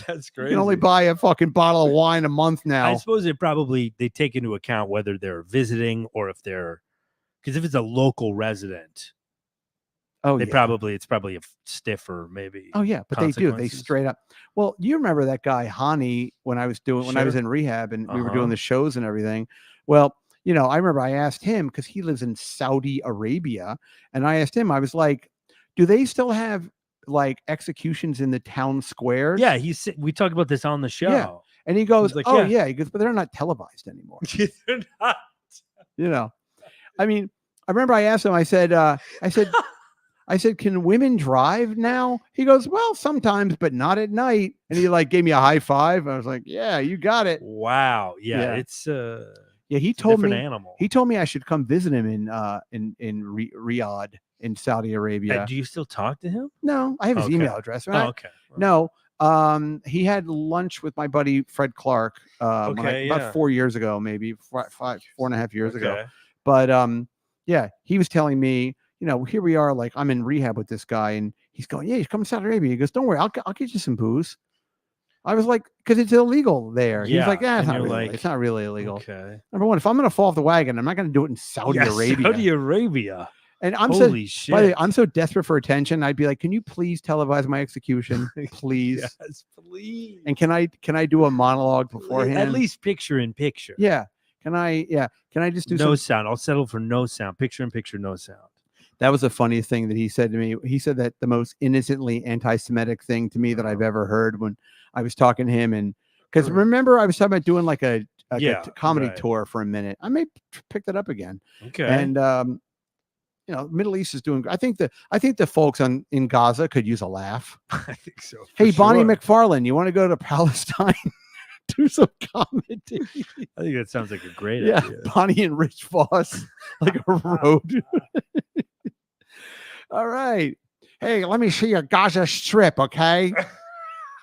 S1: That's crazy.
S2: You can only buy a fucking bottle of wine a month now.
S1: I suppose they take into account whether they're visiting or if it's a local resident. It's probably a stiffer maybe.
S2: Oh yeah, but they do. They straight up. Well, you remember that guy Hani when I was in rehab and we were doing the shows and everything. Well, I remember I asked him because he lives in Saudi Arabia, and I asked him, I was like, do they still have like executions in the town squares?
S1: Yeah, we talked about this on the show.
S2: Yeah. And he goes, like, yeah. He goes, but they're not televised anymore.
S1: They're not.
S2: I mean, I remember I asked him, I said, can women drive now? He goes, well, sometimes, but not at night. And he like gave me a high five. I was like, yeah, you got it.
S1: Wow. Yeah. It's
S2: he told me animal. He told me I should come visit him in Riyadh in Saudi Arabia.
S1: Do you still talk to him?
S2: No, I have his email address. Right?
S1: Oh, okay.
S2: No, he had lunch with my buddy Fred Clark about 4 years ago, maybe 4.5 years ago. But he was telling me, here we are, like I'm in rehab with this guy, and he's going, yeah, he's coming to Saudi Arabia. He goes, don't worry, I'll get you some booze. I was like, because it's illegal there. He's like, yeah, it's not really illegal.
S1: Okay.
S2: Number one, if I'm going to fall off the wagon, I'm not going to do it in Saudi Arabia.
S1: Saudi Arabia.
S2: And
S1: Holy shit.
S2: By the way, I'm so desperate for attention. I'd be like, can you please televise my execution, please?
S1: Yes, please.
S2: And can I do a monologue beforehand?
S1: At least picture in picture.
S2: Yeah. Can I just do
S1: no sound? I'll settle for no sound. Picture in picture, no sound.
S2: That was the funniest thing that he said to me. He said that the most innocently anti-Semitic thing to me that I've ever heard when I was talking to him. And because remember, I was talking about doing like a comedy tour for a minute. I may pick that up again.
S1: Okay.
S2: And Middle East is doing. I think the folks in Gaza could use a laugh.
S1: I think so.
S2: Hey, Bonnie McFarlane, you want to go to Palestine? Do some comedy.
S1: I think that sounds like a great idea.
S2: Bonnie and Rich Voss, like a road. All right. Hey, let me see your Gaza Strip, okay?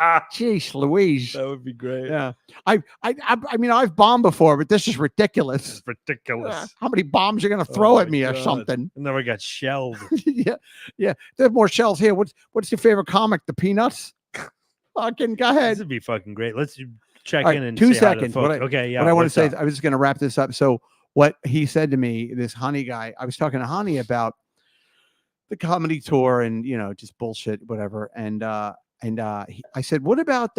S2: Jeez, Louise.
S1: That would be great.
S2: Yeah, I mean, I've bombed before, but this is ridiculous.
S1: It's ridiculous.
S2: How many bombs are gonna throw at me or something?
S1: I never got shelled.
S2: yeah. There's more shells here. What's your favorite comic? The Peanuts. Fucking go ahead.
S1: This would be fucking great. Let's check
S2: Right,
S1: in and
S2: 2
S1: say
S2: seconds.
S1: Hi to the folks. Okay, yeah.
S2: What I want to say is, I was just gonna wrap this up. So what he said to me, this Honey guy, I was talking to Honey about the comedy tour and just bullshit, whatever. I said, what about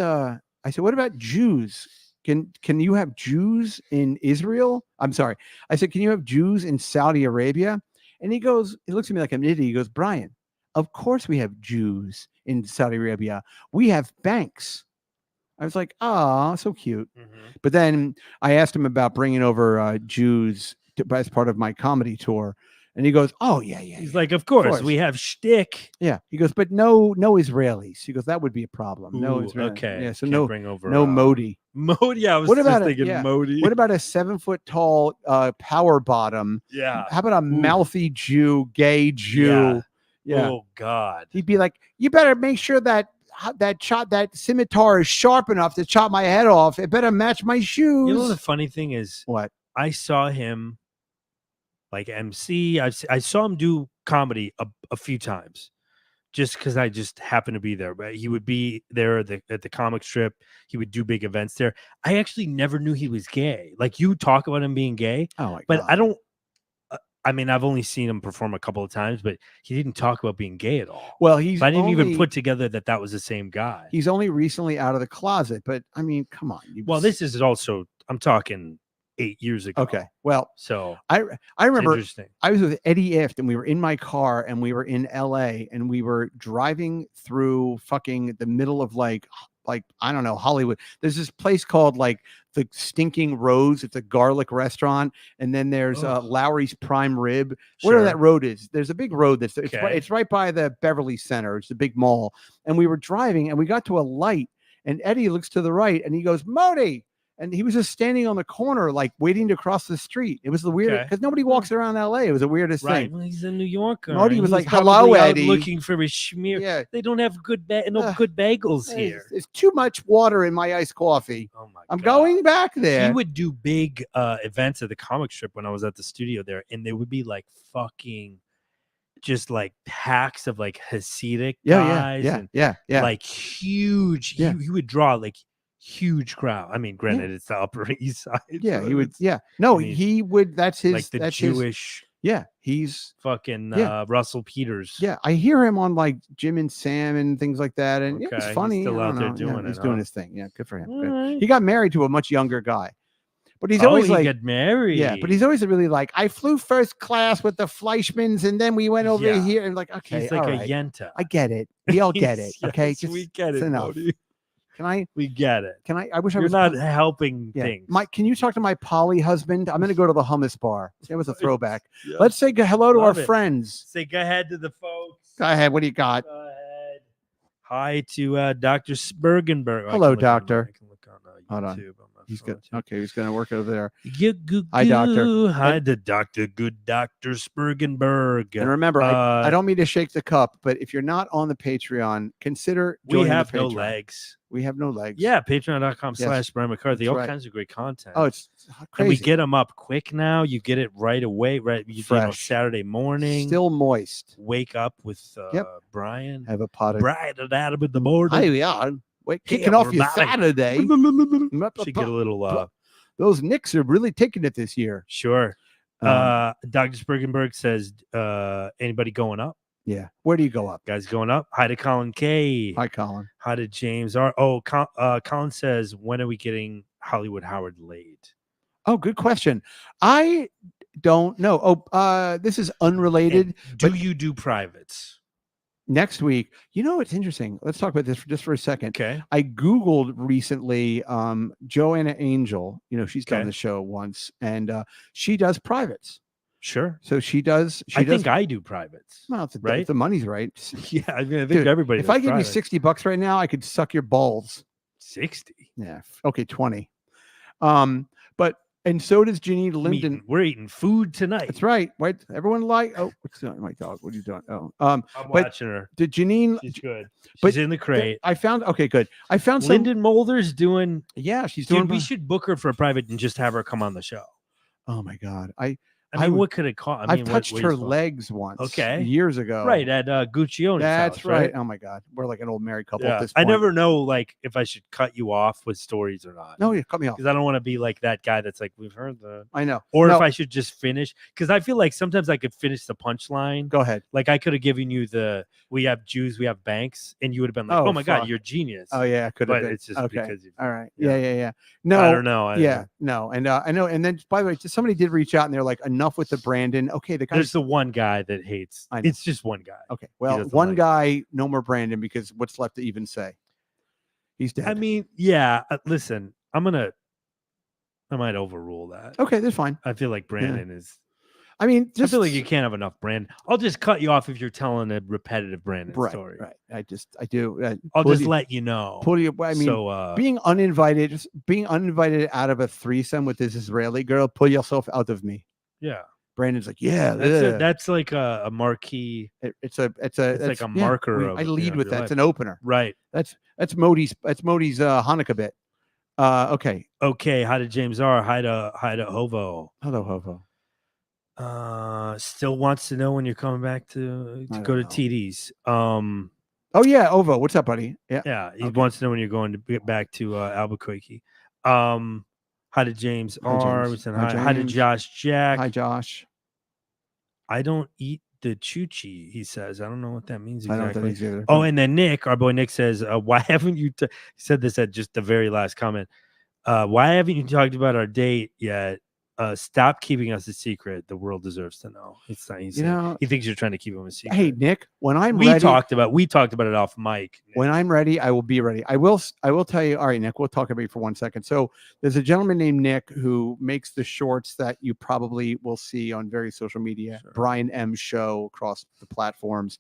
S2: Jews? Can you have Jews in Israel? I'm sorry. I said, can you have Jews in Saudi Arabia? And he looks at me like I'm an idiot. He goes, Brian, of course we have Jews in Saudi Arabia. We have banks. I was like, oh, so cute. But then I asked him about bringing over Jews as part of my comedy tour. And he goes, oh, yeah.
S1: He's like, of course, we have shtick.
S2: Yeah. He goes, but no Israelis. He goes, that would be a problem.
S1: Ooh,
S2: no Israelis.
S1: Okay.
S2: Yeah. So
S1: Can't bring over,
S2: no Modi.
S1: Modi. I was thinking Modi.
S2: What about a 7-foot tall power bottom?
S1: Yeah.
S2: How about a mouthy Jew, gay Jew? Yeah.
S1: Oh, God.
S2: He'd be like, you better make sure that scimitar is sharp enough to chop my head off. It better match my shoes.
S1: You know, the funny thing is,
S2: what?
S1: I saw him like MC. I saw him do comedy a few times just because I just happened to be there. But he would be there at the comic strip. He would do big events there. I actually never knew he was gay. Like, you talk about him being gay,
S2: but
S1: God. I don't. I mean, I've only seen him perform a couple of times, but he didn't talk about being gay at all.
S2: Well,
S1: I didn't even put together that was the same guy.
S2: He's only recently out of the closet, but I mean, come on.
S1: Well, this is also, I'm talking 8 years ago.
S2: Okay. Well,
S1: so
S2: I remember I was with Eddie Ift and we were in my car and we were in LA and we were driving through fucking the middle of like I don't know, Hollywood. There's this place called like the Stinking Rose. It's a garlic restaurant. And then there's Lowry's Prime Rib.
S1: Sure.
S2: Whatever that road is. There's a big road it's right by the Beverly Center. It's a big mall. And we were driving and we got to a light and Eddie looks to the right and he goes, Modi. And he was just standing on the corner, like waiting to cross the street. It was the weirdest because nobody walks around LA. It was the weirdest thing.
S1: Well, he's a New Yorker.
S2: Modi was like, "Hello, Eddie."
S1: Looking for his schmear. Yeah. They don't have good bagels here.
S2: There's too much water in my iced coffee.
S1: Oh my!
S2: I'm going back there.
S1: He would do big events at the comic strip when I was at the studio there, and they would be like fucking, just like packs of like Hasidic guys.
S2: Yeah.
S1: Like huge.
S2: Yeah.
S1: He would draw like huge crowd. I mean, granted, it's the Upper East Side.
S2: Yeah, he would. Yeah, no, I mean, he would. That's his.
S1: Like the Jewish.
S2: He's
S1: fucking Russell Peters.
S2: Yeah, I hear him on like Jim and Sam and things like that, and it's funny.
S1: He's still out there doing it.
S2: He's doing his thing. Yeah, good for him. Good. He got married to a much younger guy, but he's always
S1: he got married.
S2: Yeah, but he's always really like, I flew first class with the Fleischmans, and then we went over here, and like, okay,
S1: he's like a Yenta.
S2: I get it. We all get it. Okay,
S1: we get it.
S2: Enough.
S1: We get it.
S2: I wish I was
S1: not helping things.
S2: Mike, can you talk to my poly husband? I'm going to go to the hummus bar. It was a throwback. Let's say hello to our friends.
S1: Say go ahead to the folks.
S2: Go ahead. What do you got?
S1: Go ahead. Hi to Dr. Spergenberg.
S2: Hello, doctor.
S1: I can look on YouTube.
S2: Hold on. He's good. Okay, he's gonna work over there.
S1: Hi, doctor. Hi to Dr. Good Dr. Spergenberg.
S2: And remember, I don't mean to shake the cup, but if you're not on the Patreon, consider joining the Patreon.
S1: No legs.
S2: We have no legs.
S1: Yeah, patreon.com/Brian McCarthy. All kinds of great content.
S2: Oh, it's crazy.
S1: And we get them up quick now. You get it right away, right? You know, Saturday morning.
S2: Still moist.
S1: Wake up with Brian.
S2: Have a pot of
S1: Brian and Adam in the morning.
S2: Hey, yeah. Wait, kicking off your Saturday.
S1: Should get a little.
S2: Those Knicks are really taking it this year.
S1: Sure. Dr. Spergenberg says, anybody going up?
S2: Yeah. Where do you go up?
S1: Guys going up. Hi to Colin K.
S2: Hi, Colin.
S1: Hi to James R. Oh, Colin says, when are we getting Hollywood Howard laid?
S2: Oh, good question. I don't know. Oh, this is unrelated.
S1: And you do privates?
S2: Next week, you know, it's interesting. Let's talk about this just for a second.
S1: Okay.
S2: I Googled recently Joanna Angel. You know, she's done the show once, and she does privates.
S1: Sure.
S2: So she does.
S1: I think I do privates.
S2: Well, if the money's right.
S1: Yeah, I mean, I think everybody.
S2: If I give you $60 right now, I could suck your balls.
S1: 60.
S2: Yeah. Okay, 20. But And so does Janine Linden.
S1: We're eating food tonight.
S2: That's right. Wait, everyone like. Oh, what's my dog? What are you doing? Oh,
S1: I'm watching her.
S2: Did Janine?
S1: She's good. She's in the crate.
S2: I found. Okay, good. I found
S1: Linden Mulder's doing.
S2: Yeah, she's doing.
S1: We should book her for a private and just have her come on the show.
S2: Oh my God,
S1: I mean, what could it cost?
S2: I've touched her legs once.
S1: Okay,
S2: years ago.
S1: Right at Guccione's
S2: That's
S1: house,
S2: right. Oh my God, we're like an old married couple at this point.
S1: I never know like if I should cut you off with stories or not.
S2: No, you cut me off
S1: because I don't want to be like that guy that's like we've heard that.
S2: I know.
S1: Or if I should just finish because I feel like sometimes I could finish the punchline.
S2: Go ahead.
S1: Like I could have given you we have Jews, we have banks, and you would have been like, oh my God, you're a genius.
S2: Oh yeah, I could have.
S1: But it's just because.
S2: All right. Yeah. No,
S1: I don't know.
S2: No, and I know. And then by the way, somebody did reach out and they're like, enough with the Brandon. Okay,
S1: there's the one guy that hates. It's just one guy.
S2: Okay, well, one guy, no more Brandon because what's left to even say? He's dead.
S1: I mean, yeah. Listen, I might overrule that.
S2: Okay, that's fine.
S1: I feel like Brandon is.
S2: I mean,
S1: I feel like you can't have enough Brandon. I'll just cut you off if you're telling a repetitive Brandon story.
S2: Right. I do.
S1: I'll just let you know.
S2: I mean, being uninvited out of a threesome with this Israeli girl, pull yourself out of me.
S1: Yeah.
S2: Brandon's like, yeah,
S1: that's like a marquee.
S2: It's like
S1: a marker.
S2: I lead with that.
S1: Life.
S2: It's an opener.
S1: Right.
S2: That's Modi's Hanukkah bit. Okay.
S1: Hi to James R. Hi to Hovo.
S2: Hello, Hovo.
S1: Still wants to know when you're coming back to go to TD's.
S2: Oh yeah, Ovo. What's up, buddy?
S1: Yeah. He wants to know when you're going to get back to Albuquerque. Hi to James R. We said hi to Josh Jack.
S2: Hi, Josh.
S1: I don't eat the chuchi, he says. I don't know what that means exactly.
S2: I don't know what that means either.
S1: Oh, and then Nick, our boy Nick says, why haven't you he said this at just the very last comment. Why haven't you talked about our date yet? Stop keeping us a secret. The world deserves to know. It's not easy. He thinks you're trying to keep him a secret.
S2: Hey, Nick, when we
S1: talked about it off mic. Nick.
S2: When I'm ready, I will be ready. I will tell you. All right, Nick, we'll talk about it for 1 second. So there's a gentleman named Nick who makes the shorts that you probably will see on various social media. Sure. Brian M. Show across the platforms.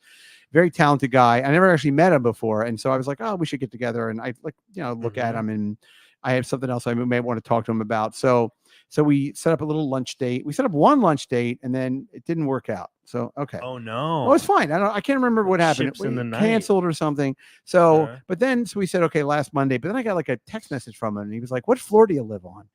S2: Very talented guy. I never actually met him before, and so I was like, oh, we should get together. And I look at him, and I have something else I may want to talk to him about. So we set up a little lunch date. We set up one lunch date, and then it didn't work out. So okay.
S1: Oh no.
S2: Oh, it's fine. I can't remember what happened.
S1: Ships in the night.
S2: Canceled or something. So, but then we said okay last Monday. But then I got like a text message from him, and he was like, "What floor do you live on?"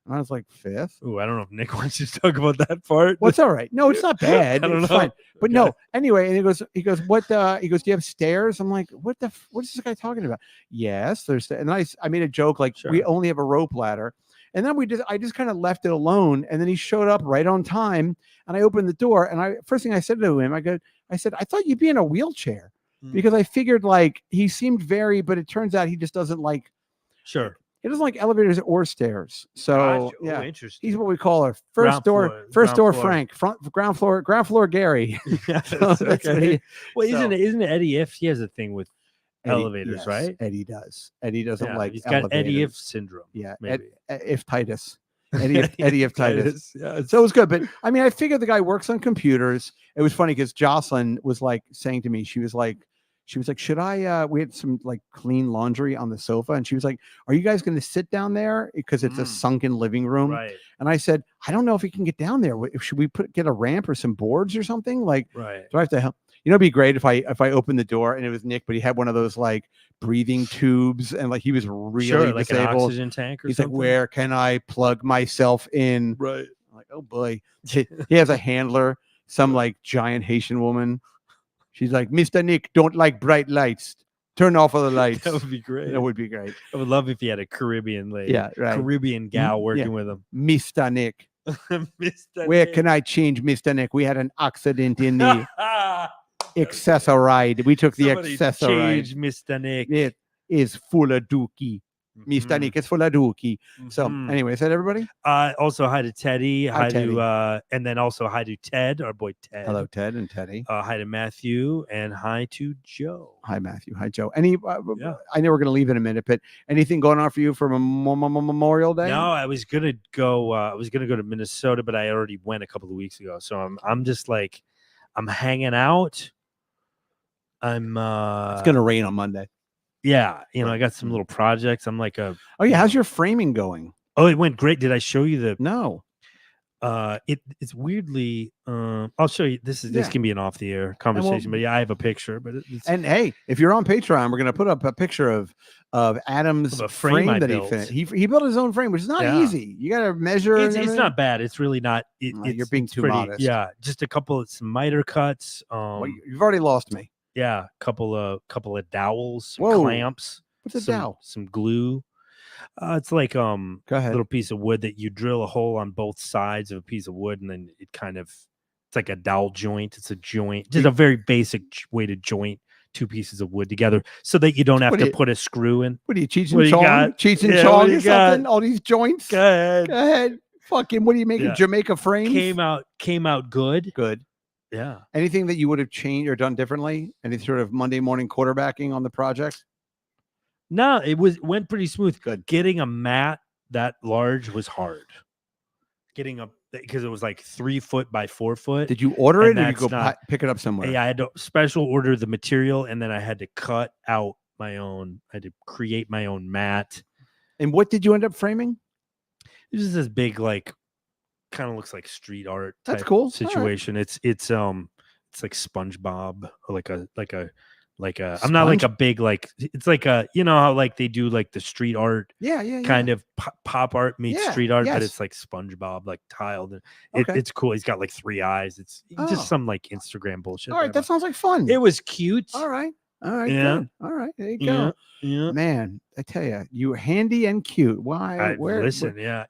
S2: And I was like, 5th.
S1: Oh, I don't know if Nick wants you to talk about that part.
S2: Well, it's all right. No, it's not bad.
S1: I don't
S2: it's
S1: know.
S2: Fine. But no. Anyway, and he goes, what? He goes, do you have stairs? I'm like, what is this guy talking about? Yes, there's. And I made a joke like we only have a rope ladder. And then I just kind of left it alone. And then he showed up right on time. And I opened the door. And first thing I said to him, I said, I thought you'd be in a wheelchair because I figured like he seemed but it turns out he just doesn't like.
S1: Sure.
S2: He doesn't like elevators or stairs. So
S1: yeah, interesting.
S2: He's what we call our first door Frank, ground floor Gary.
S1: That's okay. Isn't it Eddie If? He has a thing with elevators,
S2: yes,
S1: right?
S2: Eddie does. Eddie doesn't like.
S1: He's got Eddie If syndrome.
S2: Yeah,
S1: maybe.
S2: If Titus. Eddie If Titus.
S1: Yeah,
S2: so it was good, but I mean, I figured the guy works on computers. It was funny because Jocelyn was like saying to me, she was like, should I, we had some like clean laundry on the sofa. And she was like, are you guys going to sit down there? Because it's a sunken living room.
S1: Right.
S2: And I said, I don't know if we can get down there. Should we get a ramp or some boards or something? Like,
S1: right.
S2: Do I have to help? It'd be great if I opened the door and it was Nick, but he had one of those like breathing tubes and like he was really
S1: like
S2: disabled.
S1: An oxygen tank or
S2: He's
S1: something.
S2: like, where can I plug myself in?
S1: Right.
S2: I'm like, oh boy. He has a handler, some like giant Haitian woman. She's like, Mr. Nick, don't like bright lights. Turn off all the lights.
S1: That would be great.
S2: That would be great.
S1: I would love if he had a Caribbean lady.
S2: Yeah, right.
S1: Caribbean gal working with him.
S2: Mr. Nick.
S1: Mr.
S2: Where
S1: Nick.
S2: can I change, Mr. Nick? We had an accident in the accessoride. We took the accessoride.
S1: Change, Mr. Nick.
S2: It is full of dookie. Mr. Nick is full of dookie. So anyway, is that everybody?
S1: Also hi to Teddy. Hi to and then also hi to Ted, our boy Ted.
S2: Hello, Ted and Teddy.
S1: Hi to Matthew and hi to Joe.
S2: Hi, Matthew. Hi, Joe. I know we're gonna leave in a minute, but anything going on for you for Memorial Day?
S1: No, I was gonna go. I was gonna go to Minnesota, but I already went a couple of weeks ago. So I'm just like I'm hanging out. It's
S2: gonna rain on Monday.
S1: Yeah, I got some little projects. I'm like
S2: how's your framing going?
S1: Oh, it went great. Did I show you the?
S2: No.
S1: It's weirdly. I'll show you. This can be an off the air conversation, but yeah, I have a picture. But
S2: and hey, if you're on Patreon, we're gonna put up a picture of Adam's frame that he finished. He built his own frame, which is not easy. You got to measure.
S1: It's not bad. It's really not.
S2: You're being too modest.
S1: Yeah, just some miter cuts.
S2: Well, you've already lost me.
S1: Yeah, couple of dowels, clamps.
S2: What's a dowel?
S1: Some glue. It's like
S2: Go ahead.
S1: a little piece of wood that you drill a hole on both sides of a piece of wood, and then it's like a dowel joint. It's a joint, just a very basic way to joint two pieces of wood together, so that you don't have to put a screw in.
S2: What are you, Cheech and Chong? Cheech and Chong or something? All these joints.
S1: Go ahead.
S2: Fucking, what are you making? Jamaica frames?
S1: Came out good.
S2: Good.
S1: Yeah.
S2: Anything that you would have changed or done differently? Any sort of Monday morning quarterbacking on the project?
S1: No, went pretty smooth. Good. Getting a mat that large was hard. Because it was like 3 foot by 4 foot.
S2: Did you order it, or you go pick it up somewhere?
S1: Yeah, I had to special order the material, and then I had to cut out my own. I had to create my own mat.
S2: And what did you end up framing?
S1: It was this big, like, kind of looks like street art.
S2: That's cool
S1: situation. Right. It's like SpongeBob, or like a. I'm not like a big, like, it's like a, you know how like they do like the street art, kind of pop art meets street art, but it's like SpongeBob, like tiled. It's cool. He's got like 3 eyes. It's just some like Instagram bullshit.
S2: All right, that sounds like fun.
S1: It was cute.
S2: All right, yeah. Good. All right, there you go. Yeah. Man, I tell you, you were handy and cute. Why?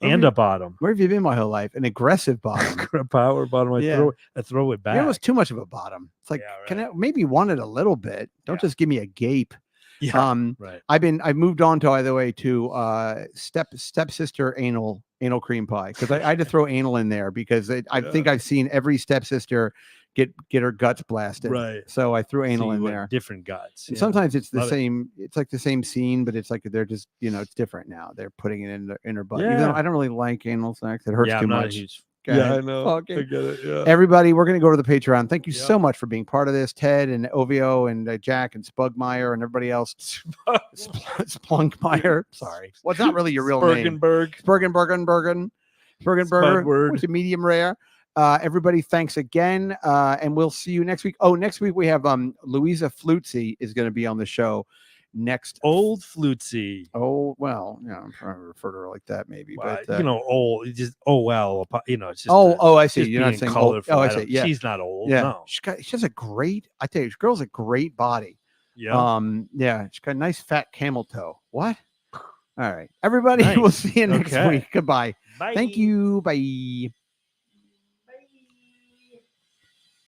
S1: And a bottom.
S2: Where have you been my whole life? An aggressive bottom.
S1: A power bottom. I throw it back.
S2: It was too much of a bottom. It's like, can I maybe want it a little bit? Don't just give me a gape.
S1: Yeah. Right.
S2: I've moved on to, either way, to stepsister anal cream pie, because I had to throw anal in there because I think I've seen every stepsister get her guts blasted.
S1: Right.
S2: So I threw anal in there.
S1: Different guts.
S2: And sometimes it's the same. It's like the same scene, but it's like they're just, it's different now. They're putting it in her butt. Even though I don't really like anal sex. It hurts too much.
S1: I know. I get it. Yeah.
S2: Everybody, we're going to go to the Patreon. Thank you so much for being part of this. Ted and Ovio and Jack and Spugmeyer and everybody else. Splunkmeyer. Sorry. Well, it's not really your real name. Spurgenbergen. Which is medium rare. Everybody, thanks again. And we'll see you next week. Oh, next week we have Louisa Flutzy is going to be on the show. Next,
S1: old Flutzy.
S2: Oh, well, I'm trying to refer to her like that, maybe.
S1: Well,
S2: but
S1: old, just it's just
S2: I see. You're not saying
S1: colorful.
S2: I see. Yeah,
S1: she's not old.
S2: Yeah,
S1: no.
S2: She has a great. I tell you, this girl's a great body.
S1: Yeah.
S2: Yeah, she's got a nice fat camel toe. What? All right, everybody. Nice. We'll see you next week. Goodbye.
S1: Bye.
S2: Thank you. Bye.